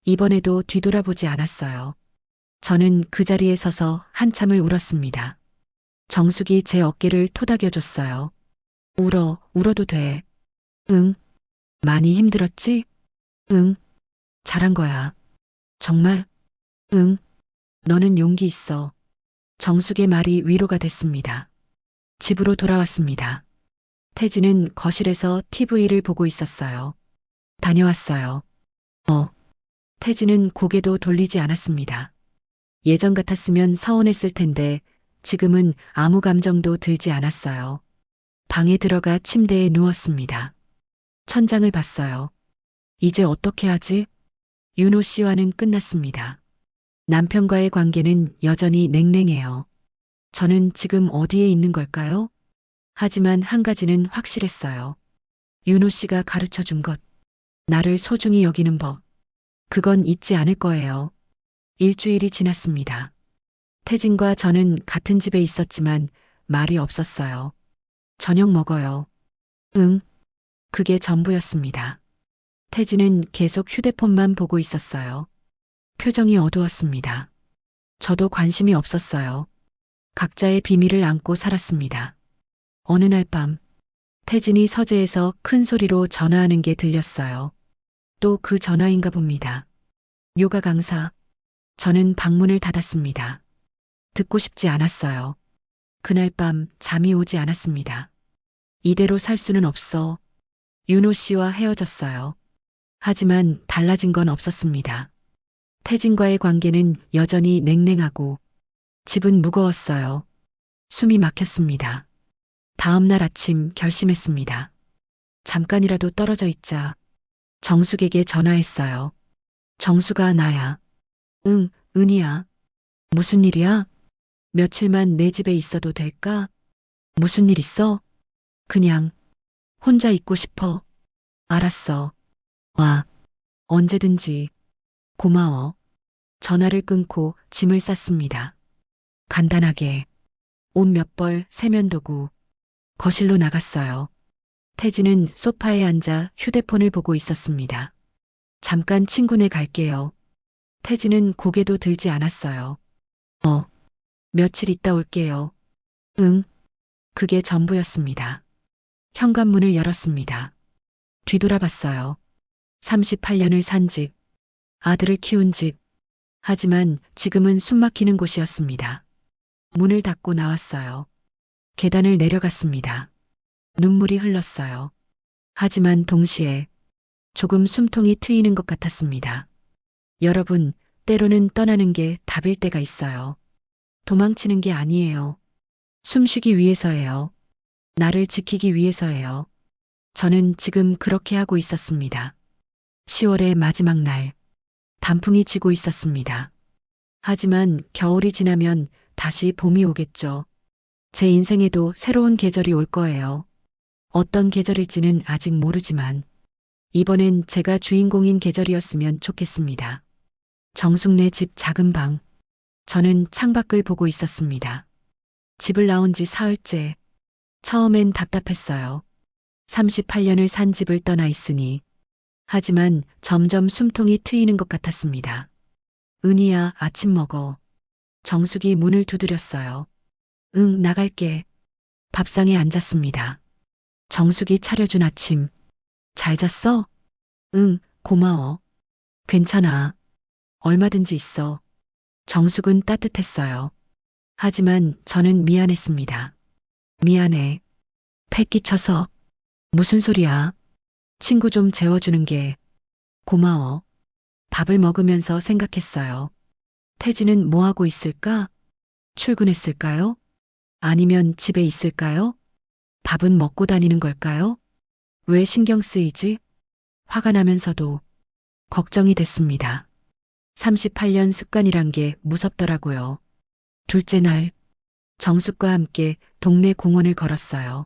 이번에도 뒤돌아보지 않았어요. 저는 그 자리에 서서 한참을 울었습니다. 정숙이 제 어깨를 토닥여줬어요. 울어도 돼. 응. 많이 힘들었지? 응. 잘한 거야. 정말? 응. 너는 용기 있어. 정숙의 말이 위로가 됐습니다. 집으로 돌아왔습니다. 태진은 거실에서 TV를 보고 있었어요. 다녀왔어요. 태진은 고개도 돌리지 않았습니다. 예전 같았으면 서운했을 텐데 지금은 아무 감정도 들지 않았어요. 방에 들어가 침대에 누웠습니다. 천장을 봤어요. 이제 어떻게 하지? 윤호 씨와는 끝났습니다. 남편과의 관계는 여전히 냉랭해요. 저는 지금 어디에 있는 걸까요? 하지만 한 가지는 확실했어요. 윤호 씨가 가르쳐 준 것, 나를 소중히 여기는 법, 그건 잊지 않을 거예요. 일주일이 지났습니다. 태진과 저는 같은 집에 있었지만 말이 없었어요. 저녁 먹어요. 응. 그게 전부였습니다. 태진은 계속 휴대폰만 보고 있었어요. 표정이 어두웠습니다. 저도 관심이 없었어요. 각자의 비밀을 안고 살았습니다. 어느 날 밤, 태진이 서재에서 큰 소리로 전화하는 게 들렸어요. 또 그 전화인가 봅니다. 요가 강사. 저는 방문을 닫았습니다. 듣고 싶지 않았어요. 그날 밤 잠이 오지 않았습니다. 이대로 살 수는 없어. 윤호 씨와 헤어졌어요. 하지만 달라진 건 없었습니다. 태진과의 관계는 여전히 냉랭하고 집은 무거웠어요. 숨이 막혔습니다. 다음 날 아침 결심했습니다. 잠깐이라도 떨어져 있자. 정숙에게 전화했어요. 정수가 나야. 응, 은희야. 무슨 일이야? 며칠만 내 집에 있어도 될까? 무슨 일 있어? 그냥 혼자 있고 싶어. 알았어. 와. 언제든지. 고마워. 전화를 끊고 짐을 쌌습니다. 간단하게 옷 몇 벌, 세면도구. 거실로 나갔어요. 태진은 소파에 앉아 휴대폰을 보고 있었습니다. 잠깐 친구네 갈게요. 태진은 고개도 들지 않았어요. 며칠 있다 올게요. 응. 그게 전부였습니다. 현관문을 열었습니다. 뒤돌아봤어요. 38년을 산 집, 아들을 키운 집. 하지만 지금은 숨막히는 곳이었습니다. 문을 닫고 나왔어요. 계단을 내려갔습니다. 눈물이 흘렀어요. 하지만 동시에 조금 숨통이 트이는 것 같았습니다. 여러분, 때로는 떠나는 게 답일 때가 있어요. 도망치는 게 아니에요. 숨쉬기 위해서예요. 나를 지키기 위해서예요. 저는 지금 그렇게 하고 있었습니다. 10월의 마지막 날, 단풍이 지고 있었습니다. 하지만 겨울이 지나면 다시 봄이 오겠죠. 제 인생에도 새로운 계절이 올 거예요. 어떤 계절일지는 아직 모르지만 이번엔 제가 주인공인 계절이었으면 좋겠습니다. 정숙네 집 작은 방. 저는 창밖을 보고 있었습니다. 집을 나온 지 사흘째. 처음엔 답답했어요. 38년을 산 집을 떠나 있으니. 하지만 점점 숨통이 트이는 것 같았습니다. 은희야, 아침 먹어. 정숙이 문을 두드렸어요. 응, 나갈게. 밥상에 앉았습니다. 정숙이 차려준 아침. 잘 잤어? 응, 고마워. 괜찮아. 얼마든지 있어. 정숙은 따뜻했어요. 하지만 저는 미안했습니다. 미안해. 패 끼쳐서. 무슨 소리야? 친구 좀 재워주는 게. 고마워. 밥을 먹으면서 생각했어요. 태진은 뭐 하고 있을까? 출근했을까요? 아니면 집에 있을까요? 밥은 먹고 다니는 걸까요? 왜 신경 쓰이지? 화가 나면서도 걱정이 됐습니다. 38년 습관이란 게 무섭더라고요. 둘째 날, 정숙과 함께 동네 공원을 걸었어요.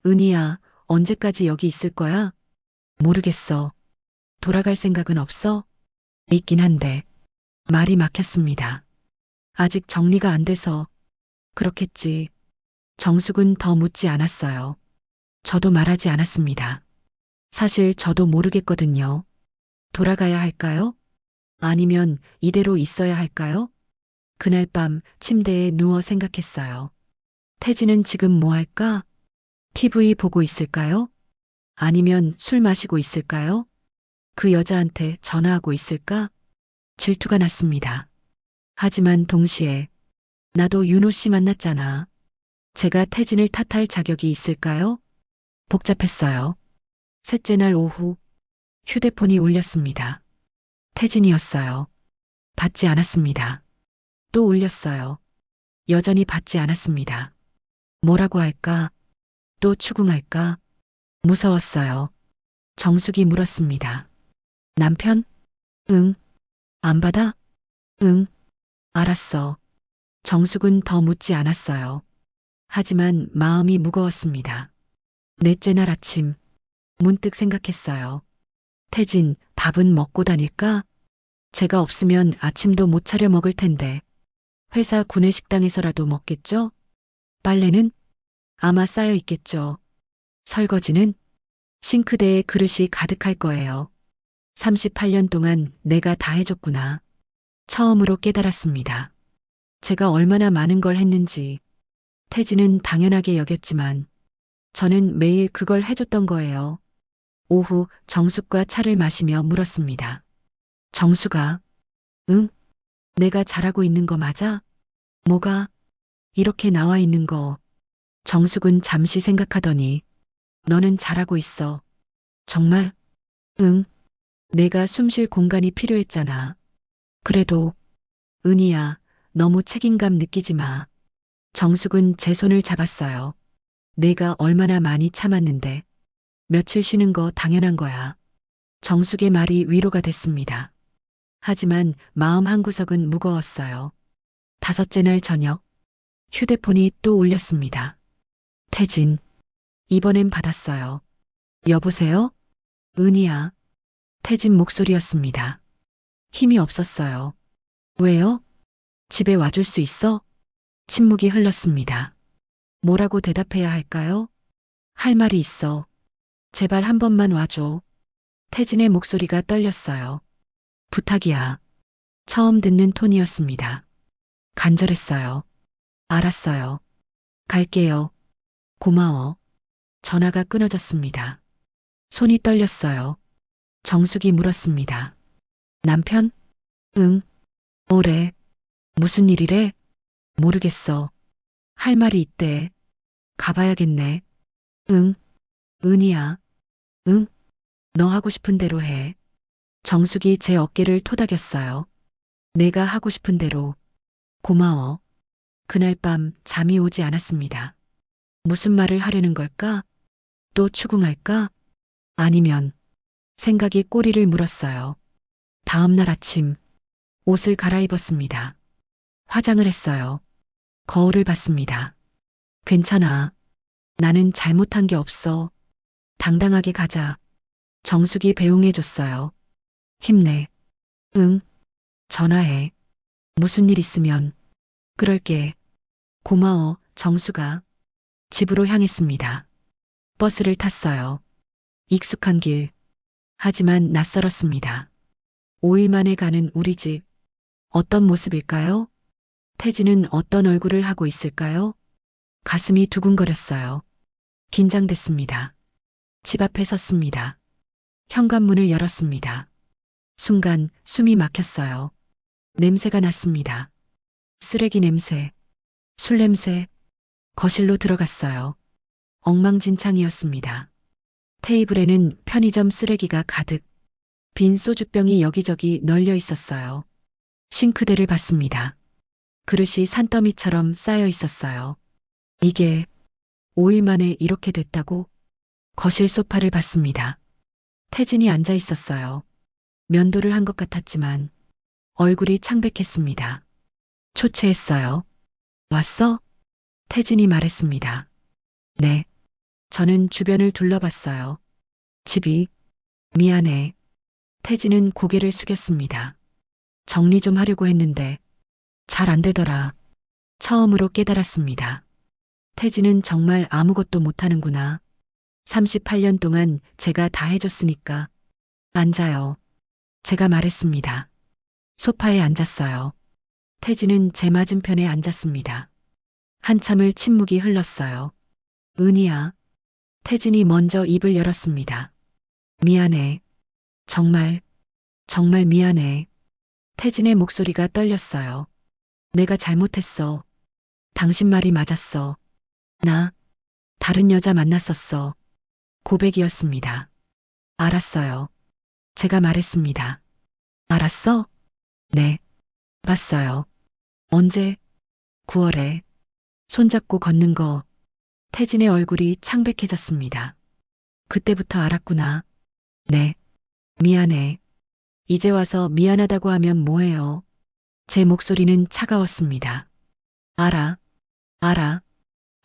은희야, 언제까지 여기 있을 거야? 모르겠어. 돌아갈 생각은 없어? 있긴 한데. 말이 막혔습니다. 아직 정리가 안 돼서. 그렇겠지. 정숙은 더 묻지 않았어요. 저도 말하지 않았습니다. 사실 저도 모르겠거든요. 돌아가야 할까요? 아니면 이대로 있어야 할까요? 그날 밤 침대에 누워 생각했어요. 태진은 지금 뭐 할까? TV 보고 있을까요? 아니면 술 마시고 있을까요? 그 여자한테 전화하고 있을까? 질투가 났습니다. 하지만 동시에 나도 윤호 씨 만났잖아. 제가 태진을 탓할 자격이 있을까요? 복잡했어요. 셋째 날 오후 휴대폰이 울렸습니다. 태진이었어요. 받지 않았습니다. 또 울렸어요. 여전히 받지 않았습니다. 뭐라고 할까? 또 추궁할까? 무서웠어요. 정숙이 물었습니다. 남편? 응. 안 받아? 응. 알았어. 정숙은 더 묻지 않았어요. 하지만 마음이 무거웠습니다. 넷째 날 아침, 문득 생각했어요. 태진, 밥은 먹고 다닐까? 제가 없으면 아침도 못 차려 먹을 텐데. 회사 구내식당에서라도 먹겠죠? 빨래는? 아마 쌓여 있겠죠. 설거지는? 싱크대에 그릇이 가득할 거예요. 38년 동안 내가 다 해줬구나. 처음으로 깨달았습니다. 제가 얼마나 많은 걸 했는지. 태진은 당연하게 여겼지만 저는 매일 그걸 해줬던 거예요. 오후 정숙과 차를 마시며 물었습니다. 정숙아, 응? 내가 잘하고 있는 거 맞아? 뭐가? 이렇게 나와 있는 거. 정숙은 잠시 생각하더니 너는 잘하고 있어. 정말? 응. 내가 숨쉴 공간이 필요했잖아. 그래도 은희야, 너무 책임감 느끼지 마. 정숙은 제 손을 잡았어요. 내가 얼마나 많이 참았는데 며칠 쉬는 거 당연한 거야. 정숙의 말이 위로가 됐습니다. 하지만 마음 한구석은 무거웠어요. 다섯째 날 저녁 휴대폰이 또 울렸습니다. 태진, 이번엔 받았어요. 여보세요? 은희야. 태진 목소리였습니다. 힘이 없었어요. 왜요? 집에 와줄 수 있어? 침묵이 흘렀습니다. 뭐라고 대답해야 할까요? 할 말이 있어. 제발 한 번만 와줘. 태진의 목소리가 떨렸어요. 부탁이야. 처음 듣는 톤이었습니다. 간절했어요. 알았어요. 갈게요. 고마워. 전화가 끊어졌습니다. 손이 떨렸어요. 정숙이 물었습니다. 남편? 응. 뭐래? 무슨 일이래? 모르겠어. 할 말이 있대. 가봐야겠네. 응. 은희야. 응. 너 하고 싶은 대로 해. 정숙이 제 어깨를 토닥였어요. 내가 하고 싶은 대로. 고마워. 그날 밤 잠이 오지 않았습니다. 무슨 말을 하려는 걸까? 또 추궁할까? 아니면 생각이 꼬리를 물었어요. 다음 날 아침 옷을 갈아입었습니다. 화장을 했어요. 거울을 봤습니다. 괜찮아. 나는 잘못한 게 없어. 당당하게 가자. 정숙이 배웅해줬어요. 힘내. 응. 전화해. 무슨 일 있으면. 그럴게. 고마워, 정숙아. 집으로 향했습니다. 버스를 탔어요. 익숙한 길. 하지만 낯설었습니다. 5일 만에 가는 우리 집. 어떤 모습일까요? 태진은 어떤 얼굴을 하고 있을까요? 가슴이 두근거렸어요. 긴장됐습니다. 집 앞에 섰습니다. 현관문을 열었습니다. 순간 숨이 막혔어요. 냄새가 났습니다. 쓰레기 냄새, 술 냄새. 거실로 들어갔어요. 엉망진창이었습니다. 테이블에는 편의점 쓰레기가 가득, 빈 소주병이 여기저기 널려 있었어요. 싱크대를 봤습니다. 그릇이 산더미처럼 쌓여 있었어요. 이게 5일 만에 이렇게 됐다고? 거실 소파를 봤습니다. 태진이 앉아 있었어요. 면도를 한 것 같았지만 얼굴이 창백했습니다. 초췌했어요. 왔어? 태진이 말했습니다. 네. 저는 주변을 둘러봤어요. 집이. 미안해. 태진은 고개를 숙였습니다. 정리 좀 하려고 했는데 잘 안 되더라. 처음으로 깨달았습니다. 태진은 정말 아무것도 못하는구나. 38년 동안 제가 다 해줬으니까. 앉아요. 제가 말했습니다. 소파에 앉았어요. 태진은 제 맞은편에 앉았습니다. 한참을 침묵이 흘렀어요. 은희야. 태진이 먼저 입을 열었습니다. 미안해. 정말, 정말 미안해. 태진의 목소리가 떨렸어요. 내가 잘못했어. 당신 말이 맞았어. 나 다른 여자 만났었어. 고백이었습니다. 알았어요. 제가 말했습니다. 알았어? 네. 봤어요. 언제? 9월에. 손잡고 걷는 거. 태진의 얼굴이 창백해졌습니다. 그때부터 알았구나. 네. 미안해. 이제 와서 미안하다고 하면 뭐해요? 제 목소리는 차가웠습니다. 알아. 알아.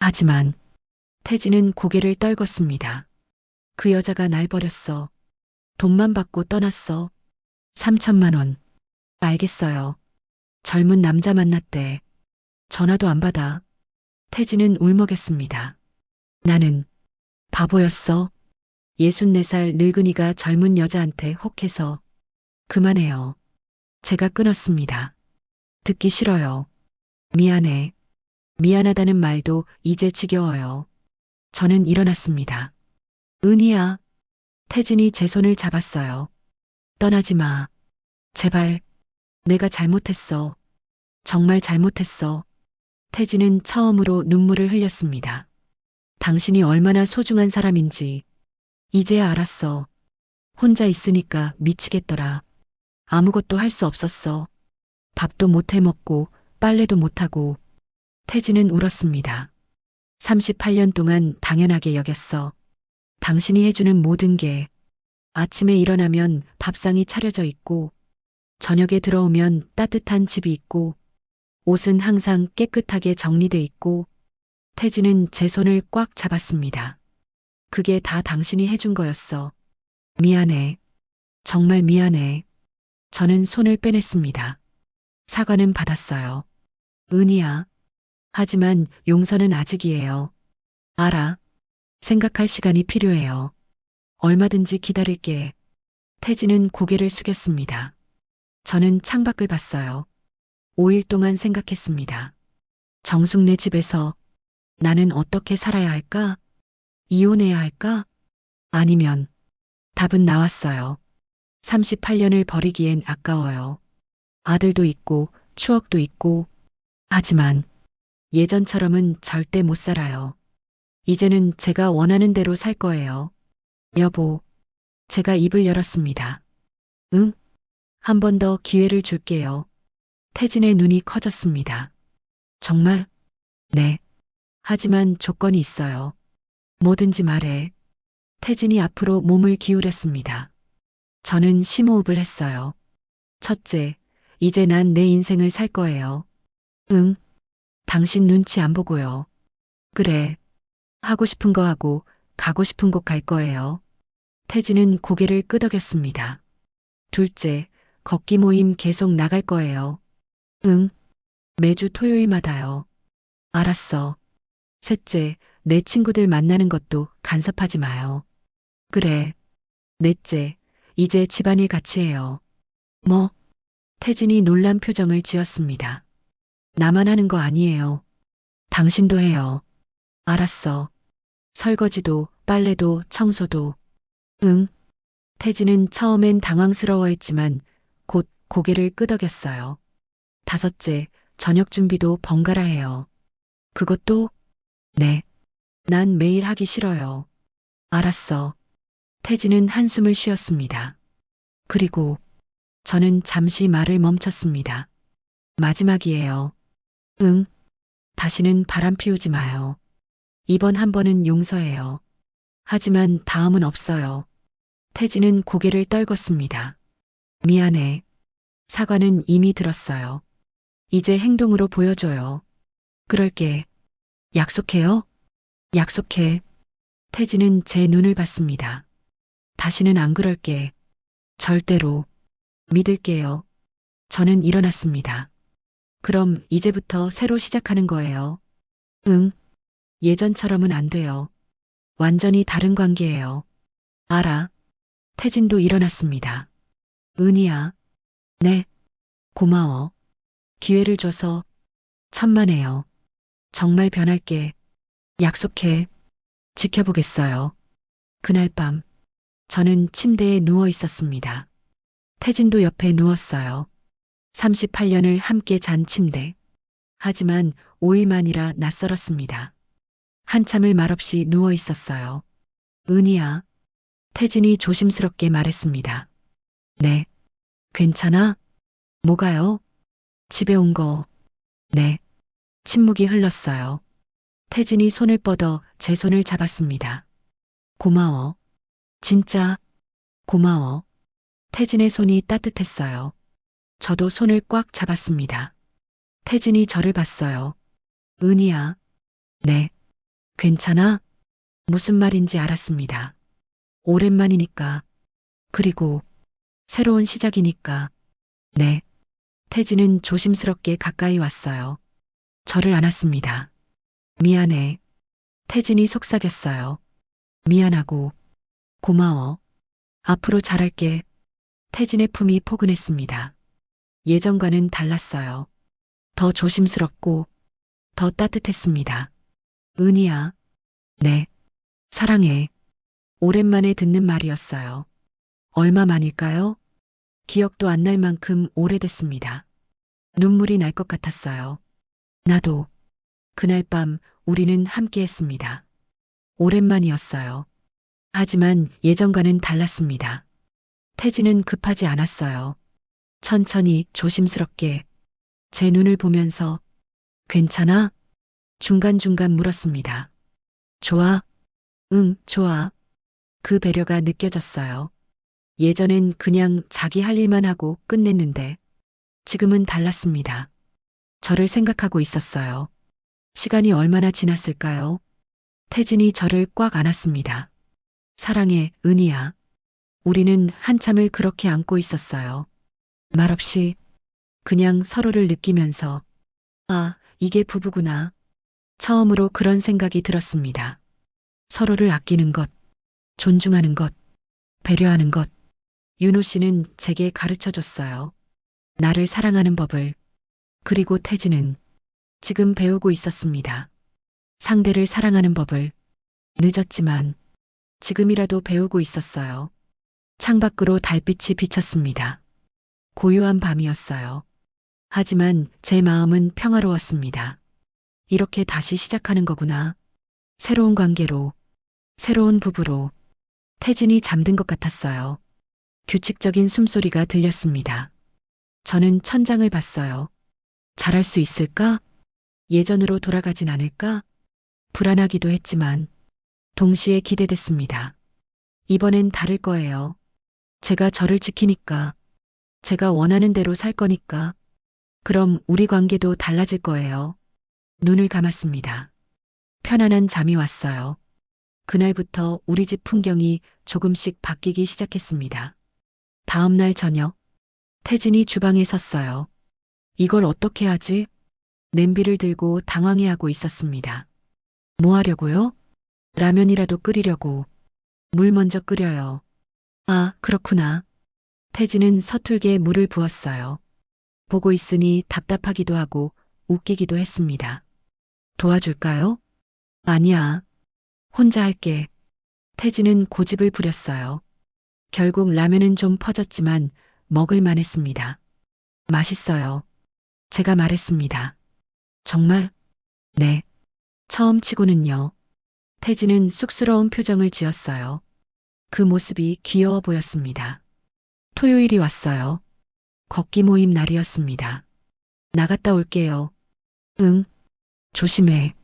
하지만 태진은 고개를 떨궜습니다. 그 여자가 날 버렸어. 돈만 받고 떠났어. 3천만 원. 알겠어요. 젊은 남자 만났대. 전화도 안 받아. 태진은 울먹였습니다. 나는 바보였어. 64살 늙은이가 젊은 여자한테 혹해서. 그만해요. 제가 끊었습니다. 듣기 싫어요. 미안해. 미안하다는 말도 이제 지겨워요. 저는 일어났습니다. 은희야. 태진이 제 손을 잡았어요. 떠나지 마. 제발. 내가 잘못했어. 정말 잘못했어. 태진은 처음으로 눈물을 흘렸습니다. 당신이 얼마나 소중한 사람인지 이제야 알았어. 혼자 있으니까 미치겠더라. 아무것도 할 수 없었어. 밥도 못 해 먹고 빨래도 못 하고. 태진은 울었습니다. 38년 동안 당연하게 여겼어. 당신이 해주는 모든 게 아침에 일어나면 밥상이 차려져 있고 저녁에 들어오면 따뜻한 집이 있고 옷은 항상 깨끗하게 정리돼 있고. 태진은 제 손을 꽉 잡았습니다. 그게 다 당신이 해준 거였어. 미안해. 정말 미안해. 저는 손을 빼냈습니다. 사과는 받았어요. 은희야. 하지만 용서는 아직이에요. 알아. 생각할 시간이 필요해요. 얼마든지 기다릴게. 태진은 고개를 숙였습니다. 저는 창밖을 봤어요. 5일 동안 생각했습니다. 정숙네 집에서 나는 어떻게 살아야 할까? 이혼해야 할까? 아니면 답은 나왔어요. 38년을 버리기엔 아까워요. 아들도 있고 추억도 있고. 하지만 예전처럼은 절대 못 살아요. 이제는 제가 원하는 대로 살 거예요. 여보, 제가 입을 열었습니다. 응? 한 번 더 기회를 줄게요. 태진의 눈이 커졌습니다. 정말? 네. 하지만 조건이 있어요. 뭐든지 말해. 태진이 앞으로 몸을 기울였습니다. 저는 심호흡을 했어요. 첫째, 이제 난 내 인생을 살 거예요. 응. 당신 눈치 안 보고요. 그래. 하고 싶은 거 하고 가고 싶은 곳 갈 거예요. 태진은 고개를 끄덕였습니다. 둘째, 걷기 모임 계속 나갈 거예요. 응. 매주 토요일마다요. 알았어. 셋째, 내 친구들 만나는 것도 간섭하지 마요. 그래. 넷째, 이제 집안일 같이 해요. 뭐? 태진이 놀란 표정을 지었습니다. 나만 하는 거 아니에요. 당신도 해요. 알았어. 설거지도, 빨래도, 청소도. 응. 태진은 처음엔 당황스러워했지만 곧 고개를 끄덕였어요. 다섯째, 저녁 준비도 번갈아 해요. 그것도? 네. 난 매일 하기 싫어요. 알았어. 태진은 한숨을 쉬었습니다. 그리고 저는 잠시 말을 멈췄습니다. 마지막이에요. 응. 다시는 바람 피우지 마요. 이번 한 번은 용서해요. 하지만 다음은 없어요. 태진은 고개를 떨궜습니다. 미안해. 사과는 이미 들었어요. 이제 행동으로 보여줘요. 그럴게. 약속해요? 약속해. 태진은 제 눈을 봤습니다. 다시는 안 그럴게. 절대로. 믿을게요. 저는 일어났습니다. 그럼 이제부터 새로 시작하는 거예요. 응. 예전처럼은 안 돼요. 완전히 다른 관계예요. 알아. 태진도 일어났습니다. 은희야. 네. 고마워. 기회를 줘서 천만에요. 정말 변할게. 약속해. 지켜보겠어요. 그날 밤 저는 침대에 누워 있었습니다. 태진도 옆에 누웠어요. 38년을 함께 잔 침대. 하지만 5일만이라 낯설었습니다. 한참을 말없이 누워 있었어요. 은희야. 태진이 조심스럽게 말했습니다. 네. 괜찮아? 뭐가요? 집에 온 거. 네. 침묵이 흘렀어요. 태진이 손을 뻗어 제 손을 잡았습니다. 고마워. 진짜 고마워. 태진의 손이 따뜻했어요. 저도 손을 꽉 잡았습니다. 태진이 저를 봤어요. 은희야. 네. 괜찮아? 무슨 말인지 알았습니다. 오랜만이니까. 그리고 새로운 시작이니까. 네. 태진은 조심스럽게 가까이 왔어요. 저를 안았습니다. 미안해. 태진이 속삭였어요. 미안하고 고마워. 앞으로 잘할게. 태진의 품이 포근했습니다. 예전과는 달랐어요. 더 조심스럽고 더 따뜻했습니다. 은희야. 네. 사랑해. 오랜만에 듣는 말이었어요. 얼마 만일까요? 기억도 안 날 만큼 오래됐습니다. 눈물이 날 것 같았어요. 나도. 그날 밤 우리는 함께 했습니다. 오랜만이었어요. 하지만 예전과는 달랐습니다. 태진은 급하지 않았어요. 천천히 조심스럽게 제 눈을 보면서 괜찮아? 중간중간 물었습니다. 좋아? 응, 좋아. 그 배려가 느껴졌어요. 예전엔 그냥 자기 할 일만 하고 끝냈는데 지금은 달랐습니다. 저를 생각하고 있었어요. 시간이 얼마나 지났을까요? 태진이 저를 꽉 안았습니다. 사랑해, 은희야. 우리는 한참을 그렇게 안고 있었어요. 말없이 그냥 서로를 느끼면서 아, 이게 부부구나. 처음으로 그런 생각이 들었습니다. 서로를 아끼는 것, 존중하는 것, 배려하는 것. 윤호 씨는 제게 가르쳐 줬어요. 나를 사랑하는 법을. 그리고 태진은 지금 배우고 있었습니다. 상대를 사랑하는 법을. 늦었지만 지금이라도 배우고 있었어요. 창밖으로 달빛이 비쳤습니다. 고요한 밤이었어요. 하지만 제 마음은 평화로웠습니다. 이렇게 다시 시작하는 거구나. 새로운 관계로, 새로운 부부로. 태진이 잠든 것 같았어요. 규칙적인 숨소리가 들렸습니다. 저는 천장을 봤어요. 잘할 수 있을까? 예전으로 돌아가진 않을까? 불안하기도 했지만 동시에 기대됐습니다. 이번엔 다를 거예요. 제가 저를 지키니까, 제가 원하는 대로 살 거니까, 그럼 우리 관계도 달라질 거예요. 눈을 감았습니다. 편안한 잠이 왔어요. 그날부터 우리 집 풍경이 조금씩 바뀌기 시작했습니다. 다음 날 저녁, 태진이 주방에 섰어요. 이걸 어떻게 하지? 냄비를 들고 당황해하고 있었습니다. 뭐 하려고요? 라면이라도 끓이려고. 물 먼저 끓여요. 아, 그렇구나. 태진은 서툴게 물을 부었어요. 보고 있으니 답답하기도 하고 웃기기도 했습니다. 도와줄까요? 아니야. 혼자 할게. 태진은 고집을 부렸어요. 결국 라면은 좀 퍼졌지만 먹을만 했습니다. 맛있어요. 제가 말했습니다. 정말? 네. 처음 치고는요. 태진은 쑥스러운 표정을 지었어요. 그 모습이 귀여워 보였습니다. 토요일이 왔어요. 걷기 모임 날이었습니다. 나갔다 올게요. 응. 조심해.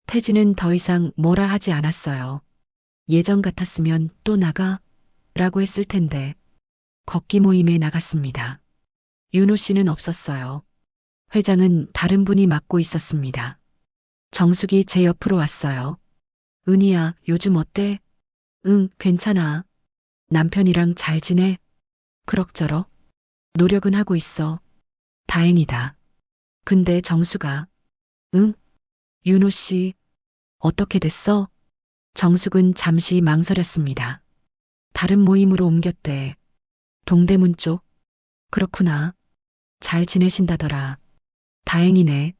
태진은 더 이상 뭐라 하지 않았어요. 예전 같았으면 또 나가? 라고 했을 텐데. 걷기 모임에 나갔습니다. 윤호 씨는 없었어요. 회장은 다른 분이 맡고 있었습니다. 정숙이 제 옆으로 왔어요. 은희야, 요즘 어때? 응, 괜찮아. 남편이랑 잘 지내? 그럭저럭. 노력은 하고 있어. 다행이다. 근데 정수가, 응? 윤호 씨, 어떻게 됐어? 정숙은 잠시 망설였습니다. 다른 모임으로 옮겼대. 동대문 쪽? 그렇구나. 잘 지내신다더라. 다행이네.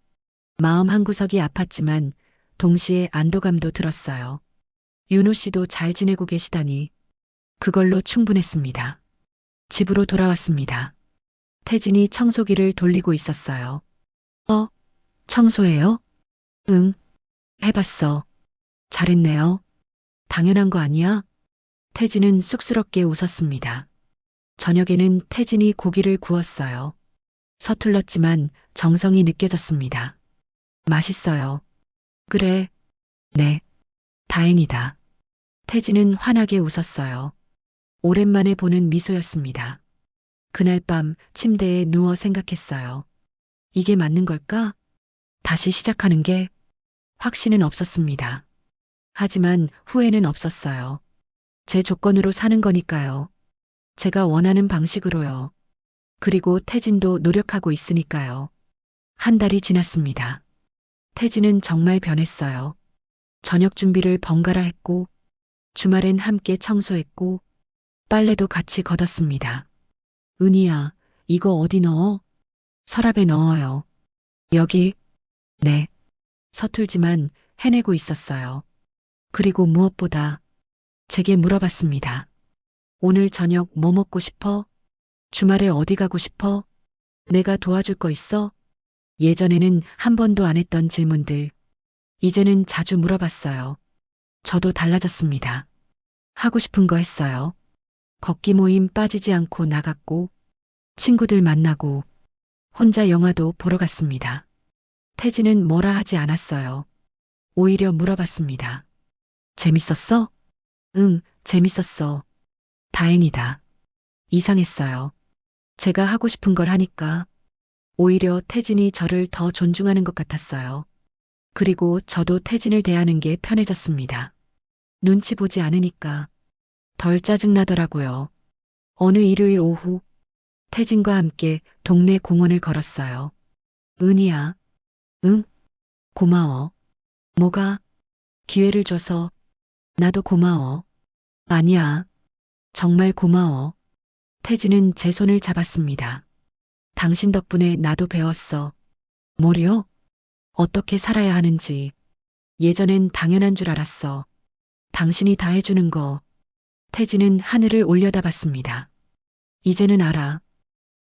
마음 한구석이 아팠지만 동시에 안도감도 들었어요. 윤호 씨도 잘 지내고 계시다니. 그걸로 충분했습니다. 집으로 돌아왔습니다. 태진이 청소기를 돌리고 있었어요. 청소해요? 응. 해봤어. 잘했네요. 당연한 거 아니야? 태진은 쑥스럽게 웃었습니다. 저녁에는 태진이 고기를 구웠어요. 서툴렀지만 정성이 느껴졌습니다. 맛있어요. 그래. 네. 다행이다. 태진은 환하게 웃었어요. 오랜만에 보는 미소였습니다. 그날 밤 침대에 누워 생각했어요. 이게 맞는 걸까? 다시 시작하는 게 확신은 없었습니다. 하지만 후회는 없었어요. 제 조건으로 사는 거니까요. 제가 원하는 방식으로요. 그리고 태진도 노력하고 있으니까요. 한 달이 지났습니다. 태진은 정말 변했어요. 저녁 준비를 번갈아 했고, 주말엔 함께 청소했고, 빨래도 같이 걷었습니다. 은희야, 이거 어디 넣어? 서랍에 넣어요. 여기? 네. 서툴지만 해내고 있었어요. 그리고 무엇보다 제게 물어봤습니다. 오늘 저녁 뭐 먹고 싶어? 주말에 어디 가고 싶어? 내가 도와줄 거 있어? 예전에는 한 번도 안 했던 질문들. 이제는 자주 물어봤어요. 저도 달라졌습니다. 하고 싶은 거 했어요. 걷기 모임 빠지지 않고 나갔고, 친구들 만나고, 혼자 영화도 보러 갔습니다. 태진은 뭐라 하지 않았어요. 오히려 물어봤습니다. 재밌었어? 응, 재밌었어. 다행이다. 이상했어요. 제가 하고 싶은 걸 하니까 오히려 태진이 저를 더 존중하는 것 같았어요. 그리고 저도 태진을 대하는 게 편해졌습니다. 눈치 보지 않으니까 덜 짜증나더라고요. 어느 일요일 오후 태진과 함께 동네 공원을 걸었어요. 은희야. 응? 고마워. 뭐가? 기회를 줘서. 나도 고마워. 아니야. 정말 고마워. 태진은 제 손을 잡았습니다. 당신 덕분에 나도 배웠어. 뭐요? 어떻게 살아야 하는지. 예전엔 당연한 줄 알았어. 당신이 다 해주는 거. 태진은 하늘을 올려다봤습니다. 이제는 알아.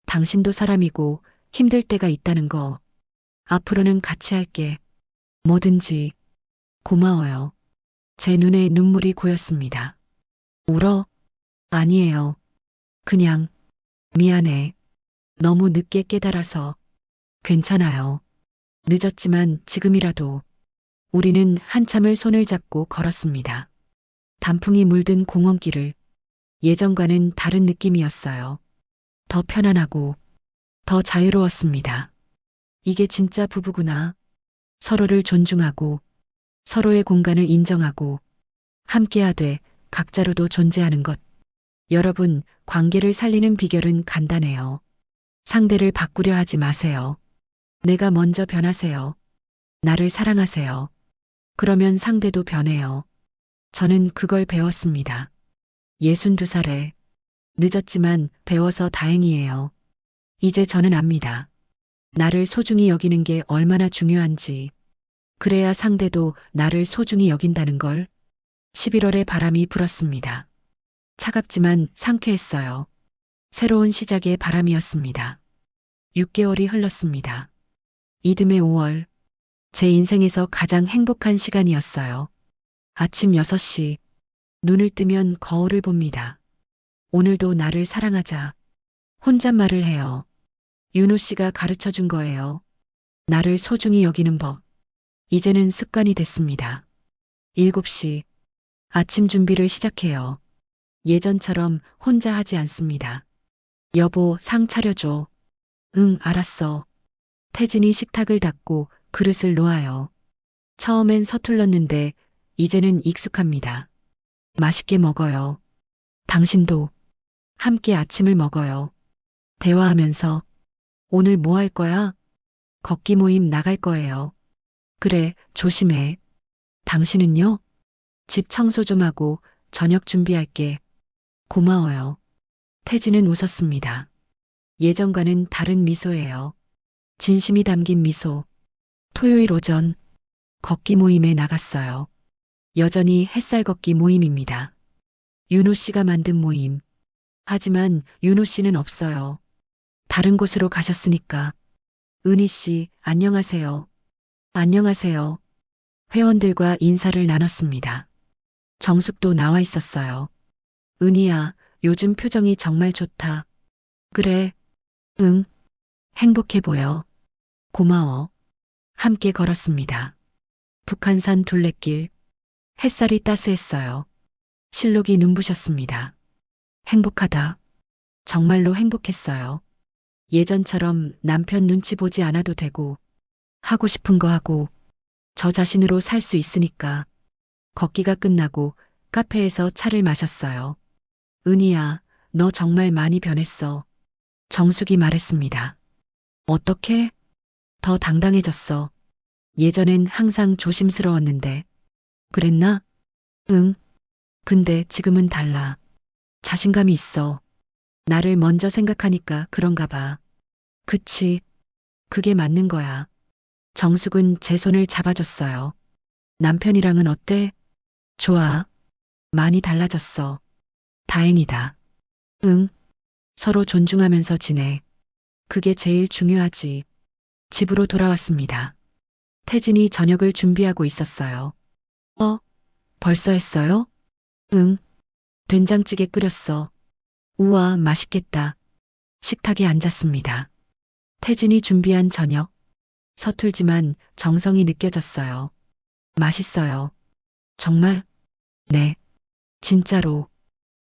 당신도 사람이고 힘들 때가 있다는 거. 앞으로는 같이 할게. 뭐든지. 고마워요. 제 눈에 눈물이 고였습니다. 울어? 아니에요. 그냥 미안해. 너무 늦게 깨달아서. 괜찮아요. 늦었지만 지금이라도. 우리는 한참을 손을 잡고 걸었습니다. 단풍이 물든 공원길을. 예전과는 다른 느낌이었어요. 더 편안하고 더 자유로웠습니다. 이게 진짜 부부구나. 서로를 존중하고 서로의 공간을 인정하고 함께하되 각자로도 존재하는 것. 여러분, 관계를 살리는 비결은 간단해요. 상대를 바꾸려 하지 마세요. 내가 먼저 변하세요. 나를 사랑하세요. 그러면 상대도 변해요. 저는 그걸 배웠습니다. 62살에. 늦었지만 배워서 다행이에요. 이제 저는 압니다. 나를 소중히 여기는 게 얼마나 중요한지. 그래야 상대도 나를 소중히 여긴다는 걸. 11월에 바람이 불었습니다. 차갑지만 상쾌했어요. 새로운 시작의 바람이었습니다. 6개월이 흘렀습니다. 이듬해 5월. 제 인생에서 가장 행복한 시간이었어요. 아침 6시. 눈을 뜨면 거울을 봅니다. 오늘도 나를 사랑하자. 혼잣말을 해요. 윤호 씨가 가르쳐 준 거예요. 나를 소중히 여기는 법. 이제는 습관이 됐습니다. 7시. 아침 준비를 시작해요. 예전처럼 혼자 하지 않습니다. 여보, 상 차려줘. 응, 알았어. 태진이 식탁을 닦고 그릇을 놓아요. 처음엔 서툴렀는데 이제는 익숙합니다. 맛있게 먹어요. 당신도 함께 아침을 먹어요. 대화하면서 오늘 뭐 할 거야? 걷기 모임 나갈 거예요. 그래, 조심해. 당신은요? 집 청소 좀 하고 저녁 준비할게. 고마워요. 태진은 웃었습니다. 예전과는 다른 미소예요. 진심이 담긴 미소. 토요일 오전 걷기 모임에 나갔어요. 여전히 햇살 걷기 모임입니다. 윤호 씨가 만든 모임. 하지만 윤호 씨는 없어요. 다른 곳으로 가셨으니까. 은희 씨, 안녕하세요. 안녕하세요. 회원들과 인사를 나눴습니다. 정숙도 나와 있었어요. 은희야, 요즘 표정이 정말 좋다. 그래. 응. 행복해 보여. 고마워. 함께 걸었습니다. 북한산 둘레길. 햇살이 따스했어요. 실록이 눈부셨습니다. 행복하다. 정말로 행복했어요. 예전처럼 남편 눈치 보지 않아도 되고, 하고 싶은 거 하고, 저 자신으로 살 수 있으니까. 걷기가 끝나고 카페에서 차를 마셨어요. 은희야, 너 정말 많이 변했어. 정숙이 말했습니다. 어떻게? 더 당당해졌어. 예전엔 항상 조심스러웠는데. 그랬나? 응. 근데 지금은 달라. 자신감이 있어. 나를 먼저 생각하니까 그런가 봐. 그치. 그게 맞는 거야. 정숙은 제 손을 잡아줬어요. 남편이랑은 어때? 좋아. 많이 달라졌어. 다행이다. 응. 서로 존중하면서 지내. 그게 제일 중요하지. 집으로 돌아왔습니다. 태진이 저녁을 준비하고 있었어요. 벌써 했어요? 응. 된장찌개 끓였어. 우와, 맛있겠다. 식탁에 앉았습니다. 태진이 준비한 저녁. 서툴지만 정성이 느껴졌어요. 맛있어요. 정말? 네. 진짜로.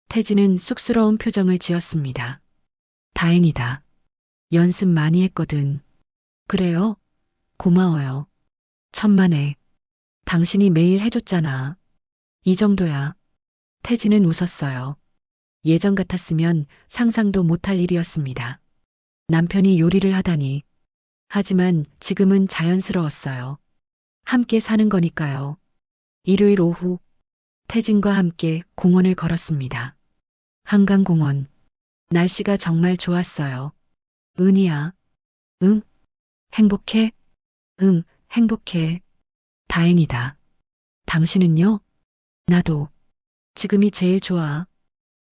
태진은 쑥스러운 표정을 지었습니다. 다행이다. 연습 많이 했거든. 그래요? 고마워요. 천만에. 당신이 매일 해줬잖아. 이 정도야. 태진은 웃었어요. 예전 같았으면 상상도 못할 일이었습니다. 남편이 요리를 하다니. 하지만 지금은 자연스러웠어요. 함께 사는 거니까요. 일요일 오후, 태진과 함께 공원을 걸었습니다. 한강공원. 날씨가 정말 좋았어요. 은희야. 응? 행복해? 응, 행복해. 다행이다. 당신은요? 나도. 지금이 제일 좋아.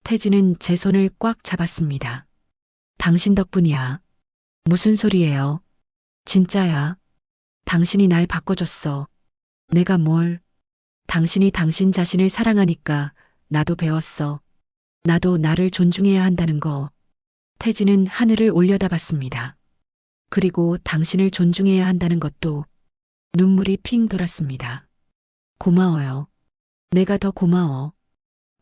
태진은 제 손을 꽉 잡았습니다. 당신 덕분이야. 무슨 소리예요? 진짜야. 당신이 날 바꿔줬어. 내가 뭘? 당신이 당신 자신을 사랑하니까 나도 배웠어. 나도 나를 존중해야 한다는 거. 태진은 하늘을 올려다봤습니다. 그리고 당신을 존중해야 한다는 것도. 눈물이 핑 돌았습니다. 고마워요. 내가 더 고마워.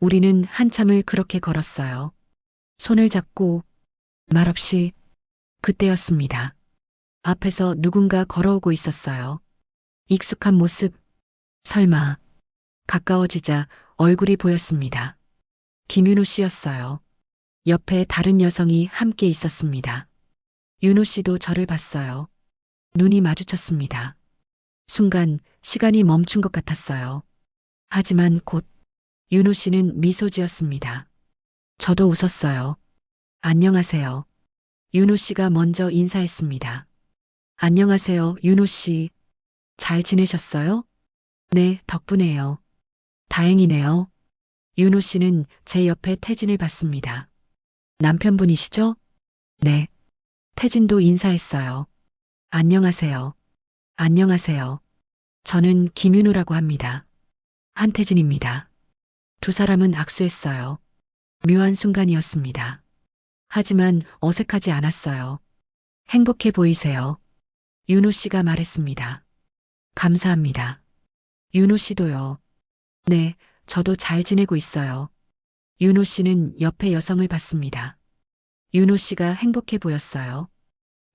우리는 한참을 그렇게 걸었어요. 손을 잡고 말없이. 그때였습니다. 앞에서 누군가 걸어오고 있었어요. 익숙한 모습. 설마. 가까워지자 얼굴이 보였습니다. 김윤호 씨였어요. 옆에 다른 여성이 함께 있었습니다. 윤호 씨도 저를 봤어요. 눈이 마주쳤습니다. 순간 시간이 멈춘 것 같았어요. 하지만 곧 윤호 씨는 미소 지었습니다. 저도 웃었어요. 안녕하세요. 윤호 씨가 먼저 인사했습니다. 안녕하세요, 윤호 씨. 잘 지내셨어요? 네, 덕분에요. 다행이네요. 윤호 씨는 제 옆에 태진을 봤습니다. 남편분이시죠? 네. 태진도 인사했어요. 안녕하세요. 안녕하세요. 저는 김윤호라고 합니다. 한태진입니다. 두 사람은 악수했어요. 묘한 순간이었습니다. 하지만 어색하지 않았어요. 행복해 보이세요. 윤호 씨가 말했습니다. 감사합니다. 윤호 씨도요. 네, 저도 잘 지내고 있어요. 윤호 씨는 옆에 여성을 봤습니다. 윤호 씨가 행복해 보였어요.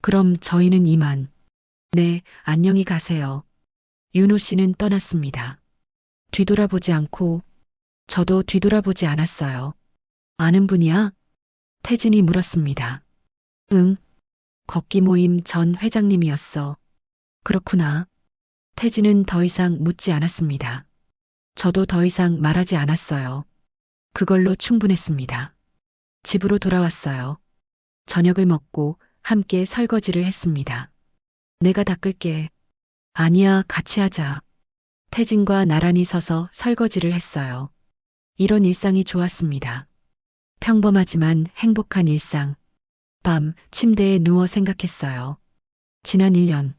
그럼 저희는 이만. 네, 안녕히 가세요. 윤호 씨는 떠났습니다. 뒤돌아보지 않고 저도 뒤돌아보지 않았어요. 아는 분이야? 태진이 물었습니다. 응. 걷기 모임 전 회장님이었어. 그렇구나. 태진은 더 이상 묻지 않았습니다. 저도 더 이상 말하지 않았어요. 그걸로 충분했습니다. 집으로 돌아왔어요. 저녁을 먹고 함께 설거지를 했습니다. 내가 닦을게. 아니야, 같이 하자. 태진과 나란히 서서 설거지를 했어요. 이런 일상이 좋았습니다. 평범하지만 행복한 일상. 밤 침대에 누워 생각했어요. 지난 1년.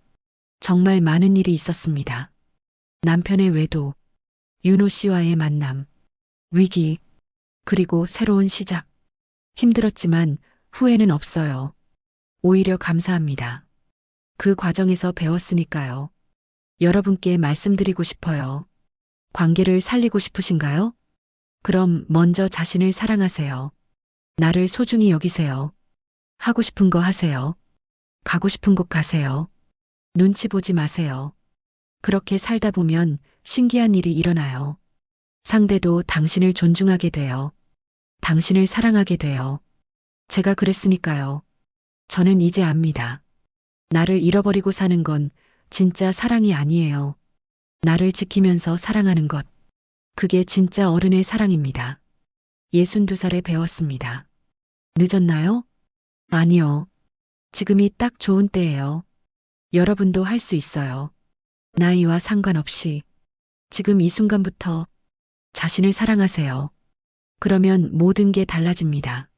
정말 많은 일이 있었습니다. 남편의 외도, 윤호 씨와의 만남, 위기, 그리고 새로운 시작. 힘들었지만 후회는 없어요. 오히려 감사합니다. 그 과정에서 배웠으니까요. 여러분께 말씀드리고 싶어요. 관계를 살리고 싶으신가요? 그럼 먼저 자신을 사랑하세요. 나를 소중히 여기세요. 하고 싶은 거 하세요. 가고 싶은 곳 가세요. 눈치 보지 마세요. 그렇게 살다 보면 신기한 일이 일어나요. 상대도 당신을 존중하게 돼요. 당신을 사랑하게 돼요. 제가 그랬으니까요. 저는 이제 압니다. 나를 잃어버리고 사는 건 진짜 사랑이 아니에요. 나를 지키면서 사랑하는 것. 그게 진짜 어른의 사랑입니다. 62살에 배웠습니다. 늦었나요? 아니요. 지금이 딱 좋은 때예요. 여러분도 할 수 있어요. 나이와 상관없이 지금 이 순간부터 자신을 사랑하세요. 그러면 모든 게 달라집니다.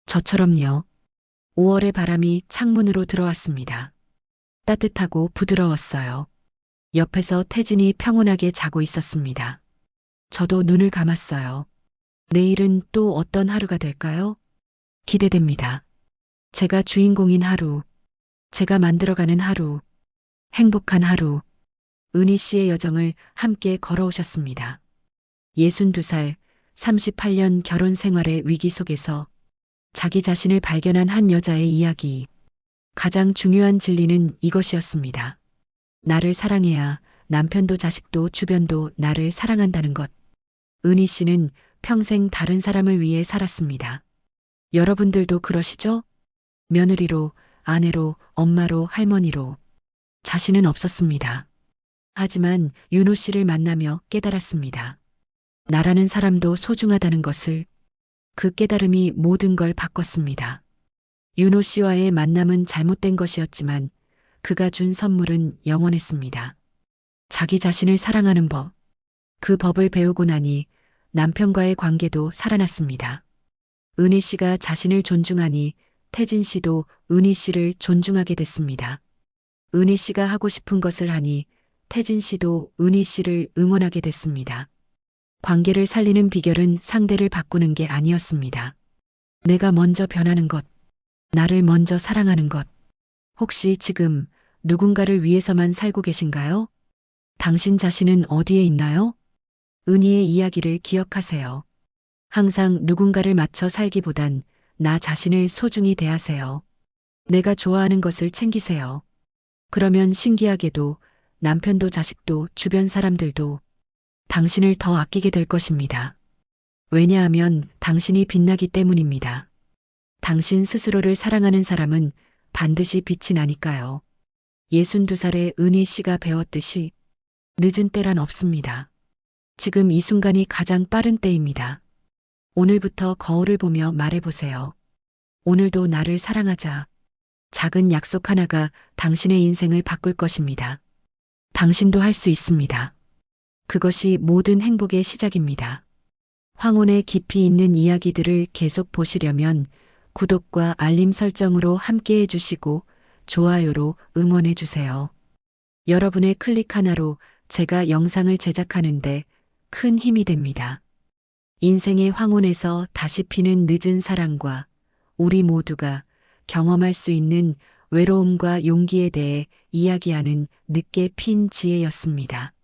저처럼요. 5월의 바람이 창문으로 들어왔습니다. 따뜻하고 부드러웠어요. 옆에서 태진이 평온하게 자고 있었습니다. 저도 눈을 감았어요. 내일은 또 어떤 하루가 될까요? 기대됩니다. 제가 주인공인 하루, 제가 만들어가는 하루, 행복한 하루, 은희 씨의 여정을 함께 걸어오셨습니다. 62살, 38년 결혼 생활의 위기 속에서 자기 자신을 발견한 한 여자의 이야기. 가장 중요한 진리는 이것이었습니다. 나를 사랑해야 남편도 자식도 주변도 나를 사랑한다는 것. 은희 씨는 평생 다른 사람을 위해 살았습니다. 여러분들도 그러시죠? 며느리로, 아내로, 엄마로, 할머니로. 자신은 없었습니다. 하지만 윤호 씨를 만나며 깨달았습니다. 나라는 사람도 소중하다는 것을. 그 깨달음이 모든 걸 바꿨습니다. 윤호 씨와의 만남은 잘못된 것이었지만 그가 준 선물은 영원했습니다. 자기 자신을 사랑하는 법. 그 법을 배우고 나니 남편과의 관계도 살아났습니다. 은희 씨가 자신을 존중하니 태진 씨도 은희 씨를 존중하게 됐습니다. 은희 씨가 하고 싶은 것을 하니 태진 씨도 은희 씨를 응원하게 됐습니다. 관계를 살리는 비결은 상대를 바꾸는 게 아니었습니다. 내가 먼저 변하는 것, 나를 먼저 사랑하는 것. 혹시 지금 누군가를 위해서만 살고 계신가요? 당신 자신은 어디에 있나요? 은희의 이야기를 기억하세요. 항상 누군가를 맞춰 살기보단 나 자신을 소중히 대하세요. 내가 좋아하는 것을 챙기세요. 그러면 신기하게도 남편도 자식도 주변 사람들도 당신을 더 아끼게 될 것입니다. 왜냐하면 당신이 빛나기 때문입니다. 당신 스스로를 사랑하는 사람은 반드시 빛이 나니까요. 62살의 은희 씨가 배웠듯이 늦은 때란 없습니다. 지금 이 순간이 가장 빠른 때입니다. 오늘부터 거울을 보며 말해보세요. 오늘도 나를 사랑하자. 작은 약속 하나가 당신의 인생을 바꿀 것입니다. 당신도 할 수 있습니다. 그것이 모든 행복의 시작입니다. 황혼의 깊이 있는 이야기들을 계속 보시려면 구독과 알림 설정으로 함께 해주시고 좋아요로 응원해주세요. 여러분의 클릭 하나로 제가 영상을 제작하는데 큰 힘이 됩니다. 인생의 황혼에서 다시 피는 늦은 사랑과 우리 모두가 경험할 수 있는 외로움과 용기에 대해 이야기하는 늦게 핀 지혜였습니다.